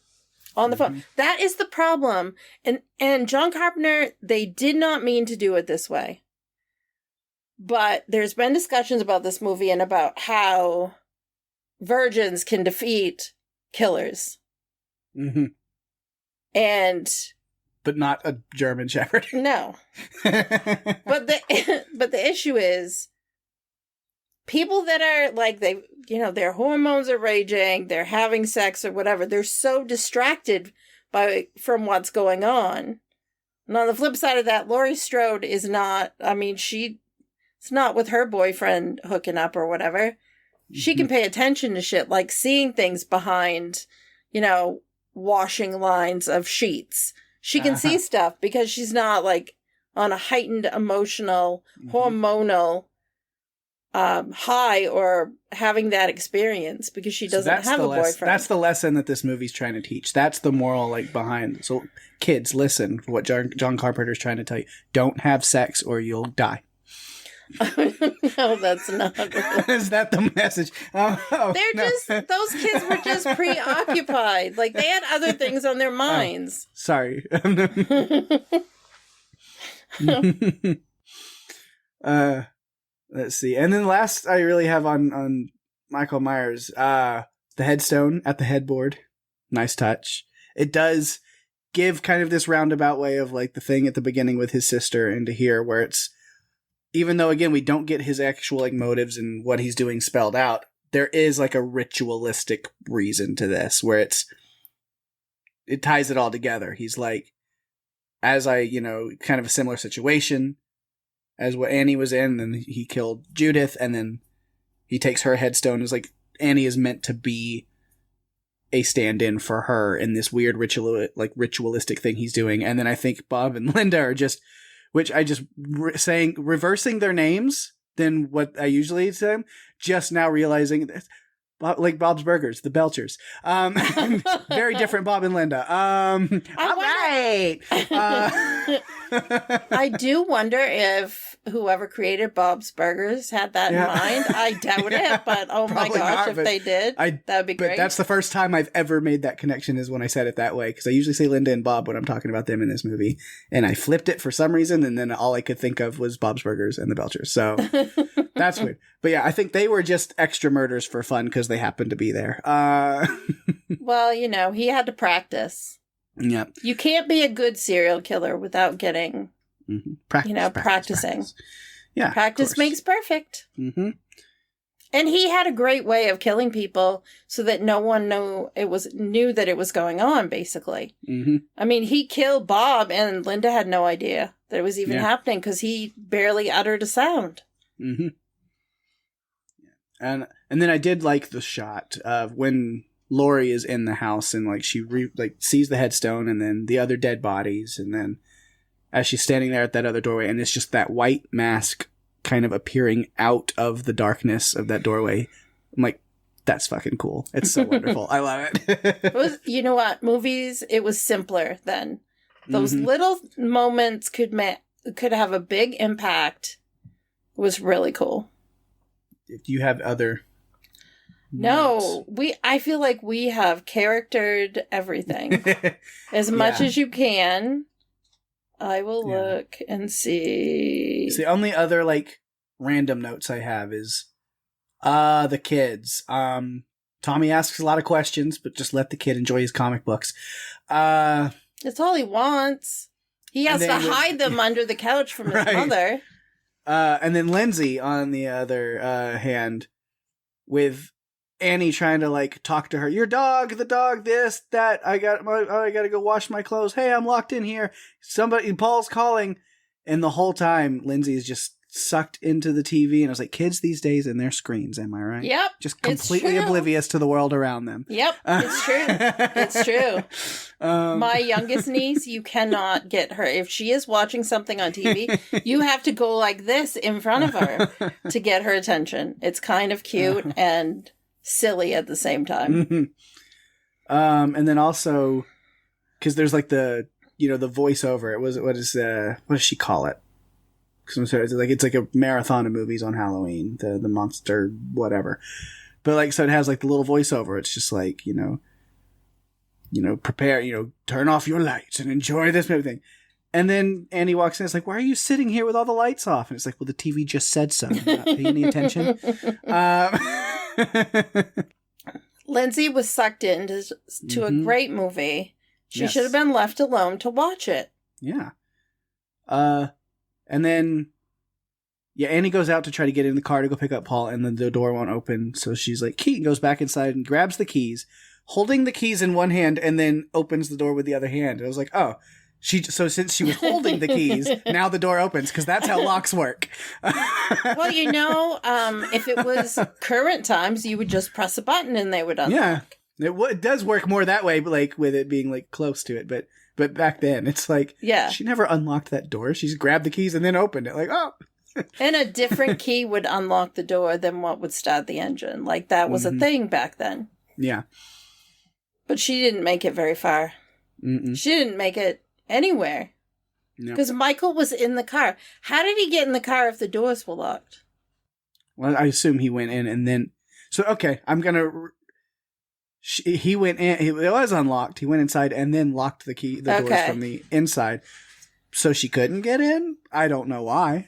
On the phone. That is the problem. And John Carpenter, they did not mean to do it this way. But there's been discussions about this movie and about how virgins can defeat killers. Mm-hmm. But not a German Shepherd. No. But the issue is people that are like, their hormones are raging, they're having sex or whatever, they're so distracted from what's going on. And on the flip side of that, Laurie Strode is not, it's not with her boyfriend hooking up or whatever. Mm-hmm. She can pay attention to shit, like seeing things behind, washing lines of sheets. She can see stuff because she's not like on a heightened emotional, hormonal high or having that expence because she doesn't have a boyfriend. That's the lesson that this movie's trying to teach. That's the moral behind. So kids, listen for what John Carpenter's trying to tell you. Don't have sex or you'll die. No, that's not. Is that the message? Those kids were just preoccupied. Like they had other things on their minds. Sorry. Let's see. And then last I really have on Michael Myers, the headstone at the headboard. Nice touch. It does give kind of this roundabout way of like the thing at the beginning with his sister and to here where it's, even though again, we don't get his actual like motives and what he's doing spelled out, there is like a ritualistic reason to this where it ties it all together. He's like, as I, kind of a similar situation, as what Annie was in, and then he killed Judith, and then he takes her headstone. It's like Annie is meant to be a stand-in for her in this weird ritualistic thing he's doing. And then I think Bob and Linda are just, which I just reversing their names than what I usually say, just now realizing that, like Bob's Burgers, the Belchers. Very different Bob and Linda. All right. I do wonder if whoever created Bob's Burgers had that in mind. I doubt it, but oh my gosh, not, if they did, that would be great. But that's the first time I've ever made that connection is when I said it that way, because I usually say Linda and Bob when I'm talking about them in this movie, and I flipped it for some reason, and then all I could think of was Bob's Burgers and the Belchers. So that's weird. But yeah, I think they were just extra murders for fun because they happened to be there. Well, he had to practice. Yeah. You can't be a good serial killer without getting, practicing. Practice. Yeah. Practice makes perfect. Mm-hmm. And he had a great way of killing people so that no one knew that it was going on, basically. Mm-hmm. I mean, he killed Bob and Linda had no idea that it was even happening because he barely uttered a sound. Mm-hmm. And then I did like the shot of when Laurie is in the house and like she sees the headstone and then the other dead bodies, and then as she's standing there at that other doorway, and it's just that white mask kind of appearing out of the darkness of that doorway. I'm like, that's fucking cool. It's so wonderful. I love it. You know what? Movies, it was simpler then. Those little moments could have a big impact. It was really cool. If you have other... No, I feel like we have charactered everything as much as you can. I will look and see. So the only other random notes I have is the kids. Tommy asks a lot of questions, but just let the kid enjoy his comic books. That's all he wants. He has to hide them under the couch from his mother. And then Lindsay, on the other hand, with Annie trying to talk to her. Your dog, the dog, this, that. I gotta go wash my clothes. Hey, I'm locked in here. Paul's calling, and the whole time Lindsay is just sucked into the TV. And I was like, kids these days and their screens. Am I right? Yep, just completely oblivious to the world around them. Yep, it's true. It's true. My youngest niece, you cannot get her if she is watching something on TV. You have to go like this in front of her to get her attention. It's kind of cute and silly at the same time. And then also because there's the the voiceover. What does she call it? Because I'm sorry, it's like a marathon of movies on Halloween, the monster whatever. But so it has the little voiceover. It's just prepare, turn off your lights and enjoy this movie thing. And then Annie walks in. It's like, why are you sitting here with all the lights off? And it's like, well, the TV just said so. You're not paying any attention. Lindsay was sucked into a great movie. She should have been left alone to watch it. Yeah. And then, Annie goes out to try to get in the car to go pick up Paul, and then the door won't open. So she's like, Keaton goes back inside and grabs the keys, holding the keys in one hand, and then opens the door with the other hand. And I was like, oh. So since she was holding the keys, now the door opens, because that's how locks work. Well, if it was current times, you would just press a button and they would unlock. Yeah, it does work more that way, but with it being close to it. But back then, it's she never unlocked that door. She just grabbed the keys and then opened it. And a different key would unlock the door than what would start the engine. That was a thing back then. Yeah. But she didn't make it very far. Mm-mm. She didn't make it anywhere. Because Michael was in the car. How did he get in the car if the doors were locked? Well, I assume he went in and then... So, okay, I'm going to... He went in... It was unlocked. He went inside and then locked the doors from the inside. So she couldn't get in? I don't know why.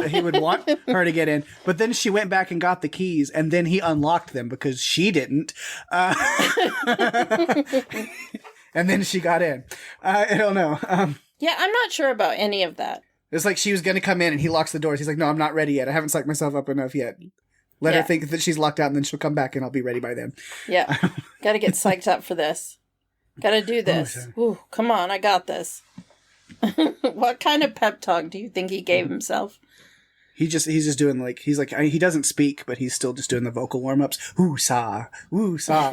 He would want her to get in. But then she went back and got the keys, and then he unlocked them because she didn't. And then she got in. I don't know. Yeah, I'm not sure about any of that. It's she was going to come in and he locks the doors. He's like, no, I'm not ready yet. I haven't psyched myself up enough yet. Let her think that she's locked out and then she'll come back and I'll be ready by then. Yeah. Got to get psyched up for this. Got to do this. Ooh, come on, I got this. What kind of pep talk do you think he gave himself? he's just doing like, he doesn't speak, but he's still just doing the vocal warm-ups. Woo-sa, woo-sa.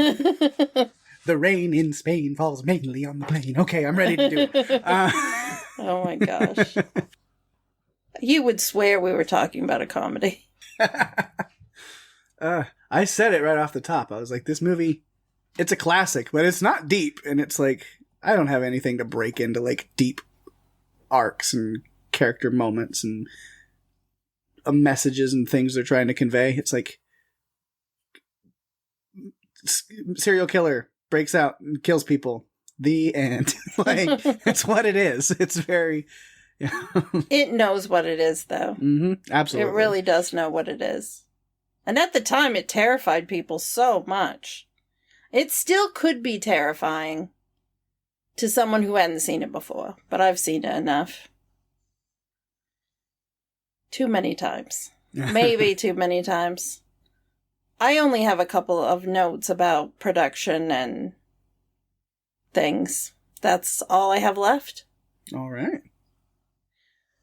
The rain in Spain falls mainly on the plain. Okay, I'm ready to do it. Oh my gosh. You would swear we were talking about a comedy. I said it right off the top. I was like, this movie, it's a classic, but it's not deep. And it's like, I don't have anything to break into like deep arcs and character moments and messages and things they're trying to convey. It's like serial killer breaks out and kills people. The end. Like, it's what it is. It's very... It knows what it is, though. Mm-hmm. Absolutely. It really does know what it is. And at the time, it terrified people so much. It still could be terrifying to someone who hadn't seen it before, but I've seen it enough. Too many times. Maybe too many times. I only have a couple of notes about production and things. That's all I have left. All right.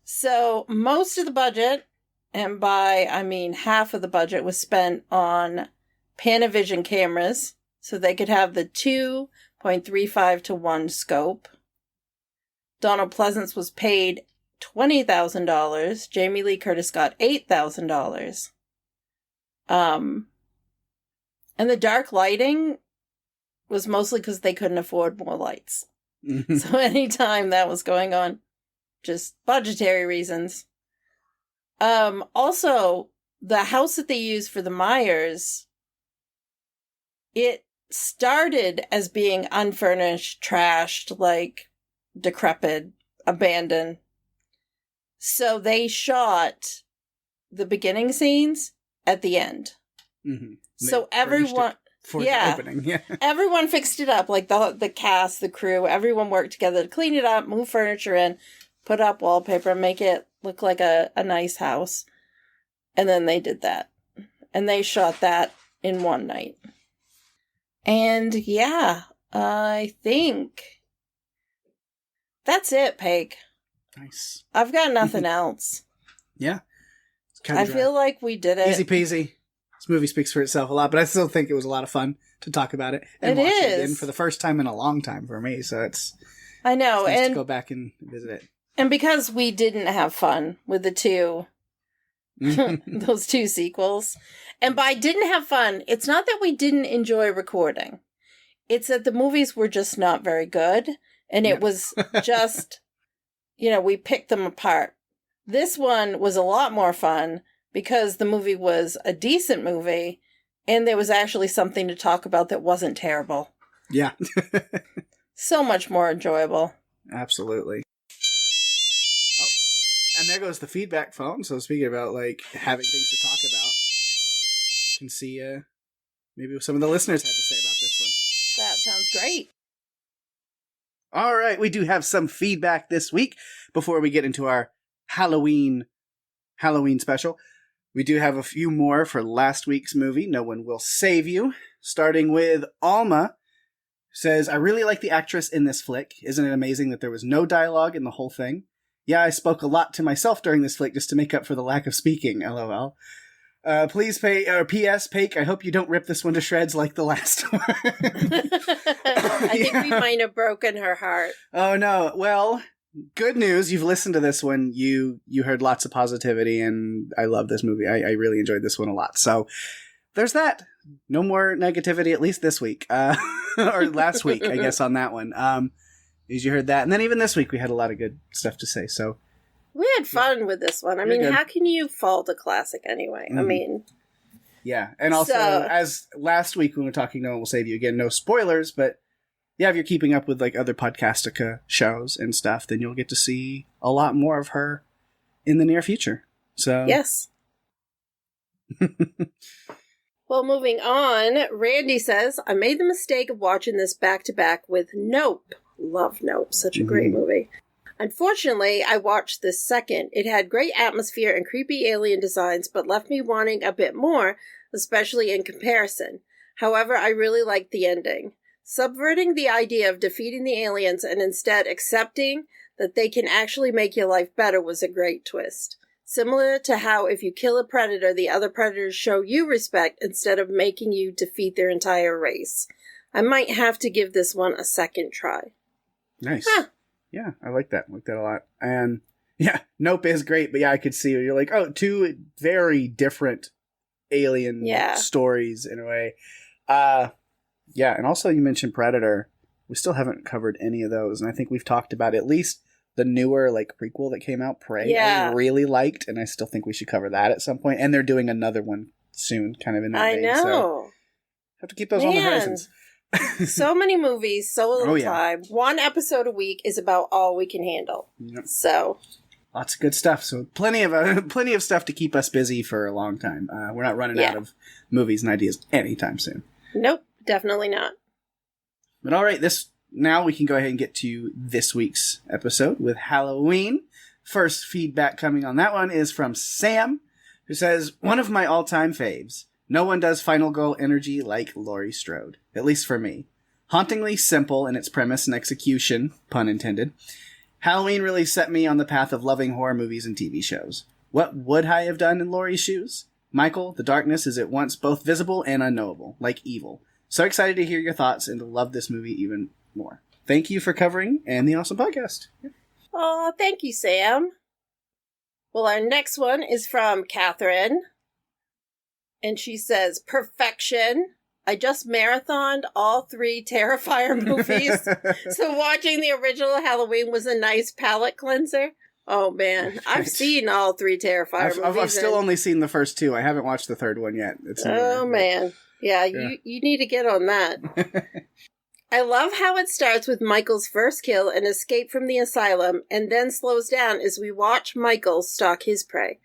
So most of the budget, and by I mean half of the budget, was spent on Panavision cameras, so they could have the 2.35 to 1 scope. Donald Pleasance was paid $20,000. Jamie Lee Curtis got $8,000. And the dark lighting was mostly because they couldn't afford more lights. So anytime that was going on, just budgetary reasons. Also, the house that they used for the Myers, it started as being unfurnished, trashed, like decrepit, abandoned. So they shot the beginning scenes at the end. Mm-hmm. So everyone... For the opening, yeah. Everyone fixed it up, like the cast, the crew, everyone worked together to clean it up, move furniture in, put up wallpaper, make it look like a nice house. And then they did that. And they shot that in one night. And yeah, I think that's it, Pake. Nice. I've got nothing else. Yeah. I feel like we did it. Easy peasy. This movie speaks for itself a lot, but I still think it was a lot of fun to talk about it and watch it again for the first time in a long time for me. So I know, it's nice and to go back and visit it. And because we didn't have fun with the two, those two sequels, and by didn't have fun, it's not that we didn't enjoy recording. It's that the movies were just not very good, and it was just, we picked them apart. This one was a lot more fun, because the movie was a decent movie, and there was actually something to talk about that wasn't terrible. Yeah. So much more enjoyable. Absolutely. Oh, and there goes the feedback phone. So speaking about, like, having things to talk about, you can see maybe what some of the listeners had to say about this one. That sounds great. All right, we do have some feedback this week before we get into our Halloween special. We do have a few more for last week's movie, No One Will Save You. Starting with Alma, says, I really like the actress in this flick. Isn't it amazing that there was no dialogue in the whole thing? Yeah, I spoke a lot to myself during this flick just to make up for the lack of speaking, LOL. Please pay, or P.S. Pake, I hope you don't rip this one to shreds like the last one. I think we might have broken her heart. Oh, no. Well... Good news, you've listened to this one, you heard lots of positivity, and I love this movie. I really enjoyed this one a lot. So, there's that. No more negativity, at least this week. Or last week, I guess, on that one. As you heard that. And then even this week, we had a lot of good stuff to say, so... We had fun with this one. I mean, how can you fault a classic anyway? Mm-hmm. I mean... Yeah, and also, as last week when we were talking, No One Will Save You, again, no spoilers, but... Yeah, if you're keeping up with like other Podcastica shows and stuff, then you'll get to see a lot more of her in the near future. So yes. Well, moving on, Randy says, I made the mistake of watching this back-to-back with Nope. Love Nope. Such a great movie. Unfortunately, I watched this second. It had great atmosphere and creepy alien designs, but left me wanting a bit more, especially in comparison. However, I really liked the ending. Subverting the idea of defeating the aliens and instead accepting that they can actually make your life better was a great twist. Similar to how if you kill a predator, the other predators show you respect instead of making you defeat their entire race. I might have to give this one a second try. Nice. Huh. Yeah, I like that. I like that a lot. And yeah, Nope is great, but yeah, I could see you're like, oh, two very different alien stories in a way. Yeah, and also you mentioned Predator. We still haven't covered any of those, and I think we've talked about at least the newer like prequel that came out, Prey. Yeah. I really liked, and I still think we should cover that at some point. And they're doing another one soon, kind of in that vein. I know. So have to keep those on the horizons. So many movies, so little time. One episode a week is about all we can handle. Yep. So lots of good stuff. So plenty of stuff to keep us busy for a long time. We're not running out of movies and ideas anytime soon. Nope, definitely not. But all right, now we can go ahead and get to this week's episode with Halloween. First feedback coming on that one is from Sam, who says, one of my all-time faves. No one does final girl energy like Laurie Strode, at least for me. Hauntingly simple in its premise and execution, pun intended. Halloween really set me on the path of loving horror movies and TV shows. What would I have done in Laurie's shoes? Michael, the darkness is at once both visible and unknowable, like evil. So excited to hear your thoughts and to love this movie even more. Thank you for covering and the awesome podcast. Oh, thank you, Sam. Well, our next one is from Catherine. And she says, perfection. I just marathoned all 3 Terrifier movies. So watching the original Halloween was a nice palate cleanser. Oh, man. I've seen all 3 Terrifier movies. I've still only seen the first 2. I haven't watched the third one yet. Man. Yeah, you need to get on that. I love how it starts with Michael's first kill and escape from the asylum, and then slows down as we watch Michael stalk his prey.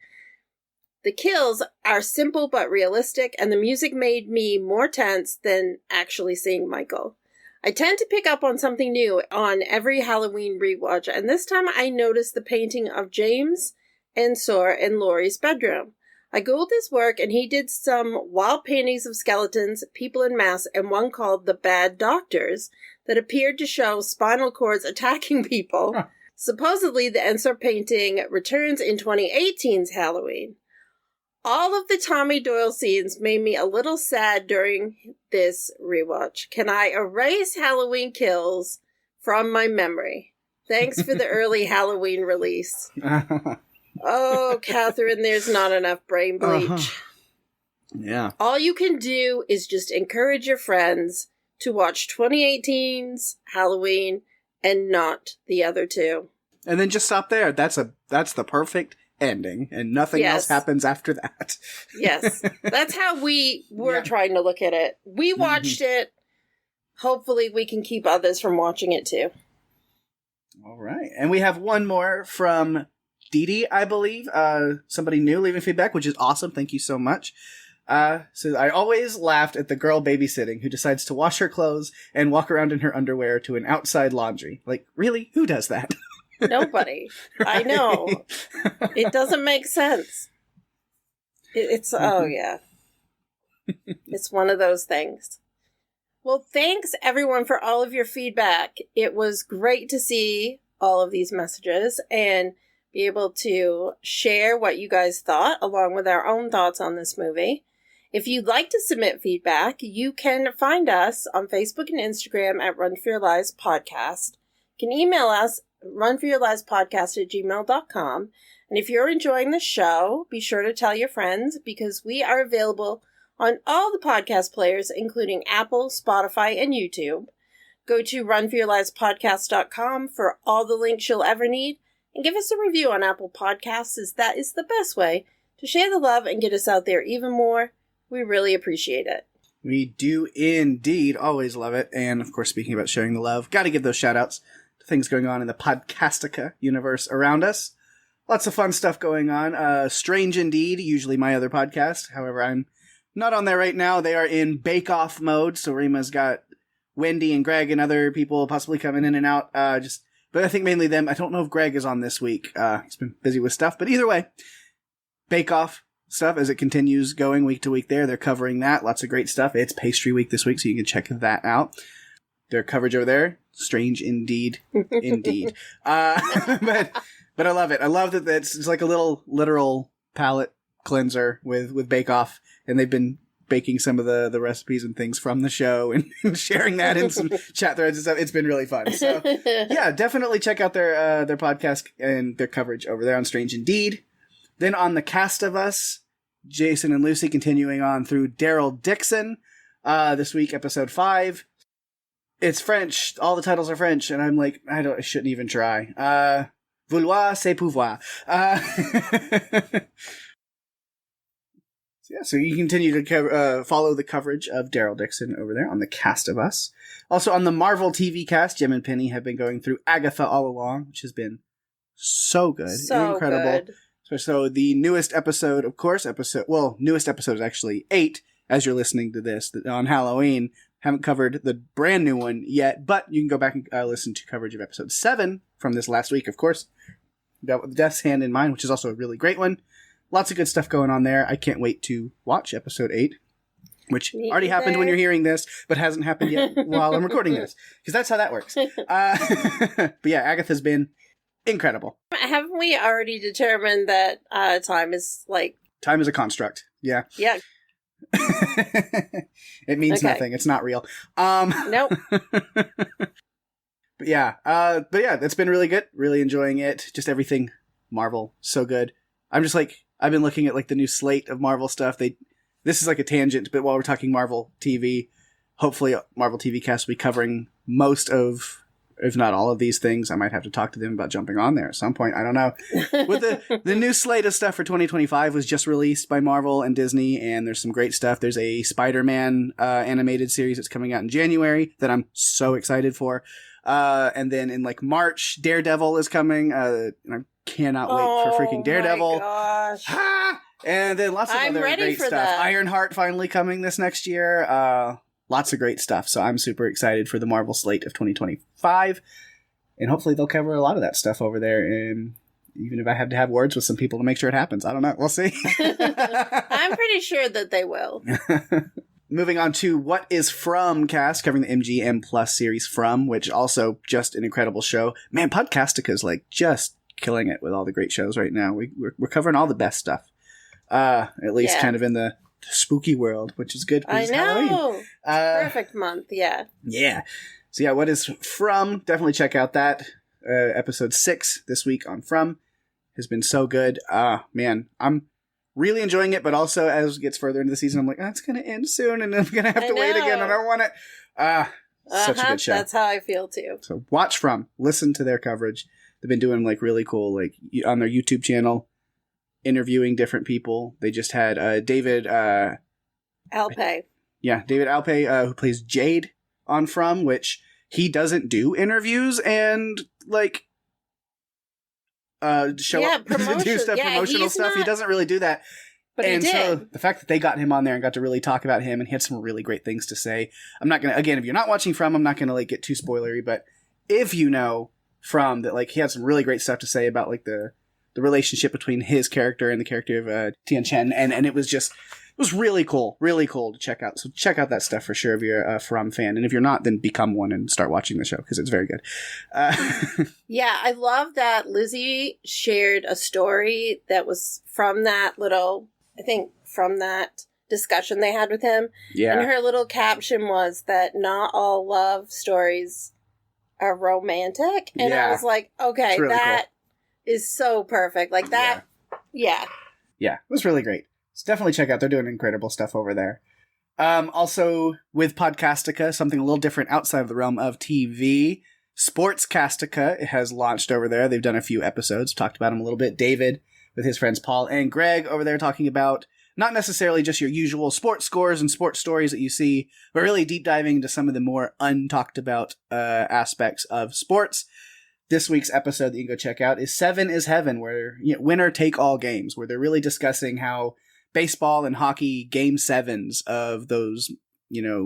The kills are simple but realistic, and the music made me more tense than actually seeing Michael. I tend to pick up on something new on every Halloween rewatch, and this time I noticed the painting of James Ensor in Laurie's bedroom. I googled his work, and he did some wild paintings of skeletons, people in masks, and one called The Bad Doctors that appeared to show spinal cords attacking people. Huh. Supposedly, the Ensor painting returns in 2018's Halloween. All of the Tommy Doyle scenes made me a little sad during this rewatch. Can I erase Halloween kills from my memory? Thanks for the early Halloween release. Oh, Catherine, there's not enough brain bleach. Yeah. All you can do is just encourage your friends to watch 2018's Halloween and not the other 2. And then just stop there. That's the perfect ending, and nothing else happens after that. Yes. That's how we were trying to look at it. We watched it. Hopefully we can keep others from watching it too. All right. And we have one more from Dee Dee, I believe. Somebody new leaving feedback, which is awesome. Thank you so much. Says, I always laughed at the girl babysitting who decides to wash her clothes and walk around in her underwear to an outside laundry. Like, really? Who does that? Nobody. Right? I know. It doesn't make sense. It's It's one of those things. Well, thanks everyone for all of your feedback. It was great to see all of these messages and be able to share what you guys thought along with our own thoughts on this movie. If you'd like to submit feedback, you can find us on Facebook and Instagram at Run For Your Lives Podcast. You can email us runforyourlivespodcast@gmail.com. And if you're enjoying the show, be sure to tell your friends because we are available on all the podcast players, including Apple, Spotify, and YouTube. Go to runforyourlivespodcast.com for all the links you'll ever need and give us a review on Apple Podcasts, as that is the best way to share the love and get us out there even more. We really appreciate it. We do indeed always love it. And of course, speaking about sharing the love, got to give those shout outs to things going on in the Podcastica universe around us. Lots of fun stuff going on. Strange Indeed, usually my other podcast. However, I'm not on there right now. They are in bake-off mode. So Rima's got Wendy and Greg and other people possibly coming in and out. But I think mainly them. I don't know if Greg is on this week. He's been busy with stuff. But either way, bake-off stuff as it continues going week to week there. They're covering that. Lots of great stuff. It's pastry week this week, so you can check that out. Their coverage over there, strange indeed. Indeed. But But I love it. I love that it's like a little literal palate cleanser with Bake Off, and they've been baking some of the recipes and things from the show and sharing that in some chat threads and stuff. It's been really fun. So yeah, definitely check out their podcast and their coverage over there on Strange Indeed. Then on The Cast of Us, Jason and Lucy continuing on through Daryl Dixon. This week, episode 5. It's French. All the titles are French, and I'm like, I shouldn't even try. Vouloir, c'est pouvoir. So you continue to follow the coverage of Daryl Dixon over there on The Cast of Us. Also on the Marvel TV cast, Jim and Penny have been going through Agatha All Along, which has been so good. So incredible. Good. So the newest episode, of course, newest episode is actually 8, as you're listening to this, on Halloween. Haven't covered the brand new one yet, but you can go back and listen to coverage of episode 7 from this last week, of course. Dealt with Death's Hand in Mind, which is also a really great one. Lots of good stuff going on there. I can't wait to watch episode 8, which already happened when you're hearing this, but hasn't happened yet while I'm recording this, because that's how that works. But yeah, Agatha's been incredible. Haven't we already determined that time is like... Time is a construct. Yeah. Yeah. It means nothing. It's not real. Nope. But yeah, it's been really good. Really enjoying it. Just everything Marvel, so good. I'm just like, I've been looking at like the new slate of Marvel stuff. This is like a tangent, but while we're talking Marvel TV, hopefully Marvel TV Cast will be covering most of, if not all of these things. I might have to talk to them about jumping on there at some point. I don't know. With the new slate of stuff for 2025 was just released by Marvel and Disney, and there's some great stuff. There's a Spider-Man animated series that's coming out in January that I'm so excited for. And then in like March, Daredevil is coming. And I cannot wait for freaking Daredevil. Oh my gosh. And then lots of other great stuff. That. Ironheart finally coming this next year. Lots of great stuff. So I'm super excited for the Marvel slate of 2025. And hopefully they'll cover a lot of that stuff over there. And even if I have to have words with some people to make sure it happens. I don't know. We'll see. I'm pretty sure that they will. Moving on to What Is From cast, covering the MGM Plus series From, which also just an incredible show. Man, Podcastica's like just killing it with all the great shows right now. We're covering all the best stuff. At least kind of in the spooky world, which is good. I know. Perfect month. Yeah. Yeah. So yeah, What Is From? Definitely check out that. Episode 6 this week on From has been so good. Man, I'm really enjoying it, but also as it gets further into the season, I'm like, it's going to end soon, and I'm going to have to wait again. I don't want it. Such a good show. That's how I feel too. So watch From. Listen to their coverage. They've been doing like really cool, like on their YouTube channel, interviewing different people. They just had David Alpay. Yeah, David Alpay, who plays Jade on From, which he doesn't do interviews and like show up to do stuff, promotional stuff. He doesn't really do that. But and he did. So the fact that they got him on there and got to really talk about him, and he had some really great things to say. I'm not going to, again, if you're not watching From, I'm not going to like get too spoilery, but if you know From, that like he had some really great stuff to say about like the relationship between his character and the character of Tian Chen, and it was really cool to check out. So check out that stuff for sure if you're a From fan, and if you're not, then become one and start watching the show because it's very good. Yeah, I love that Lizzie shared a story that was from that from that discussion they had with him. Yeah, and her little caption was that not all love stories are romantic, and I was like, okay, really that is so perfect. Like that, yeah, it was really great. So definitely check out. They're doing incredible stuff over there. Also, with Podcastica, something a little different outside of the realm of TV, Sportscastica has launched over there. They've done a few episodes, talked about them a little bit. David with his friends Paul and Greg over there talking about not necessarily just your usual sports scores and sports stories that you see, but really deep diving into some of the more untalked about aspects of sports. This week's episode that you can go check out is 7 is Heaven, where winner take all games, where they're really discussing how baseball and hockey game 7s of those,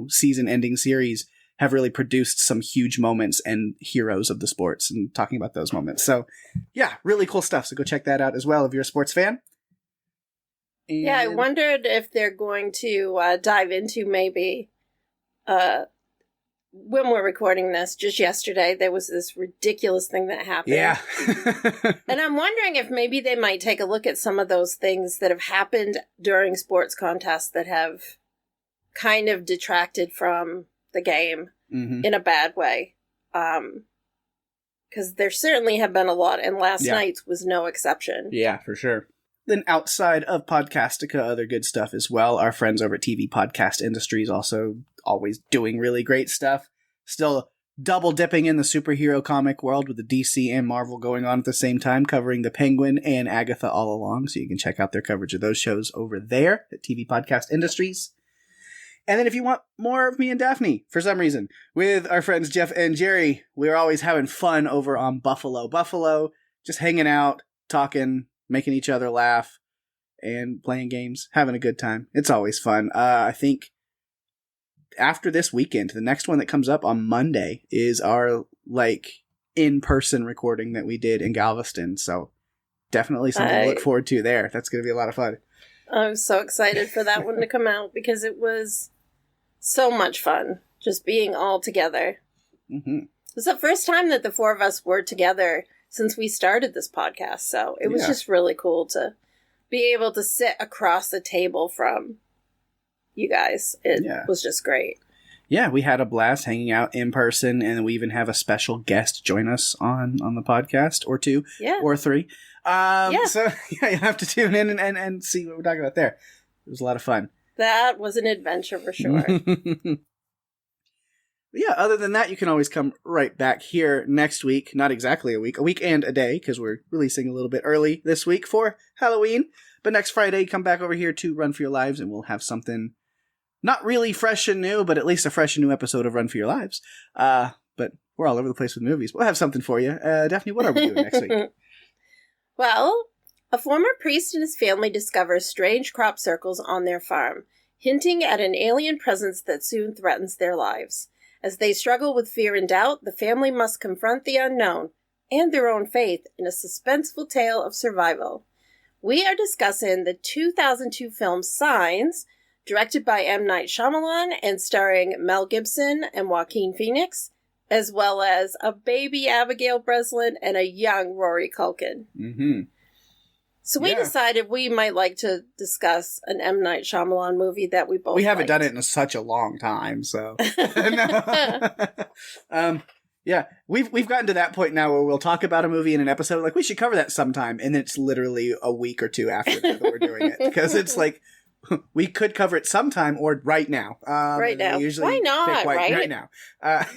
season ending series have really produced some huge moments and heroes of the sports, and talking about those moments. So yeah, really cool stuff. So go check that out as well if you're a sports fan. And yeah, I wondered if they're going to dive into maybe when we're recording this, just yesterday, there was this ridiculous thing that happened. Yeah. And I'm wondering if maybe they might take a look at some of those things that have happened during sports contests that have kind of detracted from the game in a bad way. Because there certainly have been a lot, and last night's was no exception. Yeah, for sure. Then outside of Podcastica, other good stuff as well. Our friends over at TV Podcast Industries also always doing really great stuff. Still double dipping in the superhero comic world with the DC and Marvel going on at the same time, covering the Penguin and Agatha all along. So you can check out their coverage of those shows over there at TV Podcast Industries. And then if you want more of me and Daphne, for some reason, with our friends Jeff and Jerry, we're always having fun over on Buffalo. Buffalo, just hanging out, talking, making each other laugh, and playing games, having a good time. It's always fun. I think after this weekend, the next one that comes up on Monday is our, in-person recording that we did in Galveston. So definitely something to look forward to there. That's going to be a lot of fun. I'm so excited for that one to come out because it was so much fun just being all together. It was the first time that the four of us were together since we started this podcast, so it was just really cool to be able to sit across the table from you guys. It was just great. Yeah, we had a blast hanging out in person, and we even have a special guest join us on the podcast, or two, or three. So you have to tune in and see what we're talking about there. It was a lot of fun. That was an adventure for sure. Yeah, other than that, you can always come right back here next week. Not exactly a week and a day, because we're releasing a little bit early this week for Halloween. But next Friday, come back over here to Run for Your Lives, and we'll have something not really fresh and new, but at least a fresh and new episode of Run for Your Lives. But we're all over the place with movies. We'll have something for you. Daphne, what are we doing next week? Well, a former priest and his family discover strange crop circles on their farm, hinting at an alien presence that soon threatens their lives. As they struggle with fear and doubt, the family must confront the unknown and their own faith in a suspenseful tale of survival. We are discussing the 2002 film Signs, directed by M. Night Shyamalan and starring Mel Gibson and Joaquin Phoenix, as well as a baby Abigail Breslin and a young Rory Culkin. So we decided we might like to discuss an M. Night Shyamalan movie that we both haven't liked. done it in such a long time, so... Yeah, we've gotten to that point now where we'll talk about a movie in an episode, like, we should cover that sometime, and it's literally a week or two after that we're doing it. Because it's like, we could cover it sometime or right now. Right now. Why not, right? Right now.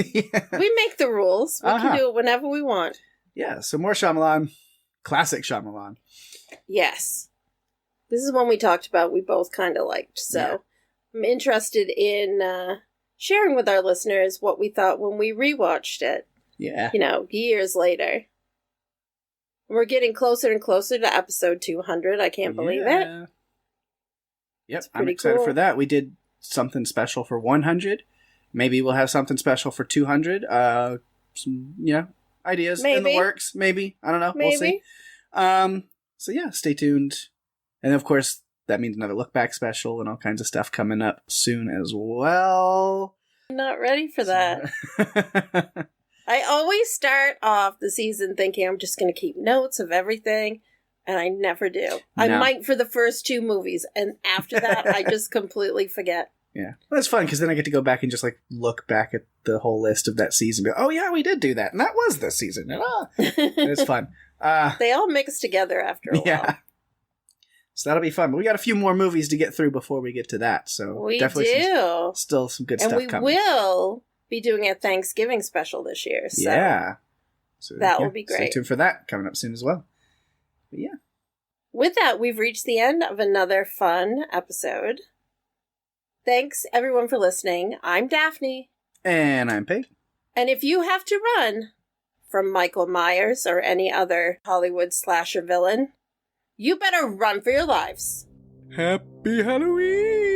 We make the rules. We can do it whenever we want. Yeah, so more Shyamalan. Classic Shyamalan. Yes. This is one we talked about we both kind of liked. So I'm interested in sharing with our listeners what we thought when we rewatched it. Yeah. Years later. We're getting closer and closer to episode 200. I can't believe it. Yep, I'm excited for that. We did something special for 100. Maybe we'll have something special for 200. Some, ideas in the works. Maybe. I don't know. We'll see. So yeah, stay tuned. And of course, that means another look back special and all kinds of stuff coming up soon as well. I'm not ready for that. I always start off the season thinking I'm just going to keep notes of everything, and I never do. No. I might for the first two movies, and after that, I just completely forget. Yeah. Well, that's fun, because then I get to go back and just, look back at the whole list of that season and go, oh, yeah, we did do that, and that was this season. And it's fun. They all mix together after a while. Yeah. So that'll be fun. But we got a few more movies to get through before we get to that. So we definitely still some good stuff coming. And we will be doing a Thanksgiving special this year. So yeah. So that will be great. Stay tuned for that coming up soon as well. But yeah. With that, we've reached the end of another fun episode. Thanks, everyone, for listening. I'm Daphne. And I'm Pake. And if you have to run from Michael Myers or any other Hollywood slasher villain, you better run for your lives. Happy Halloween!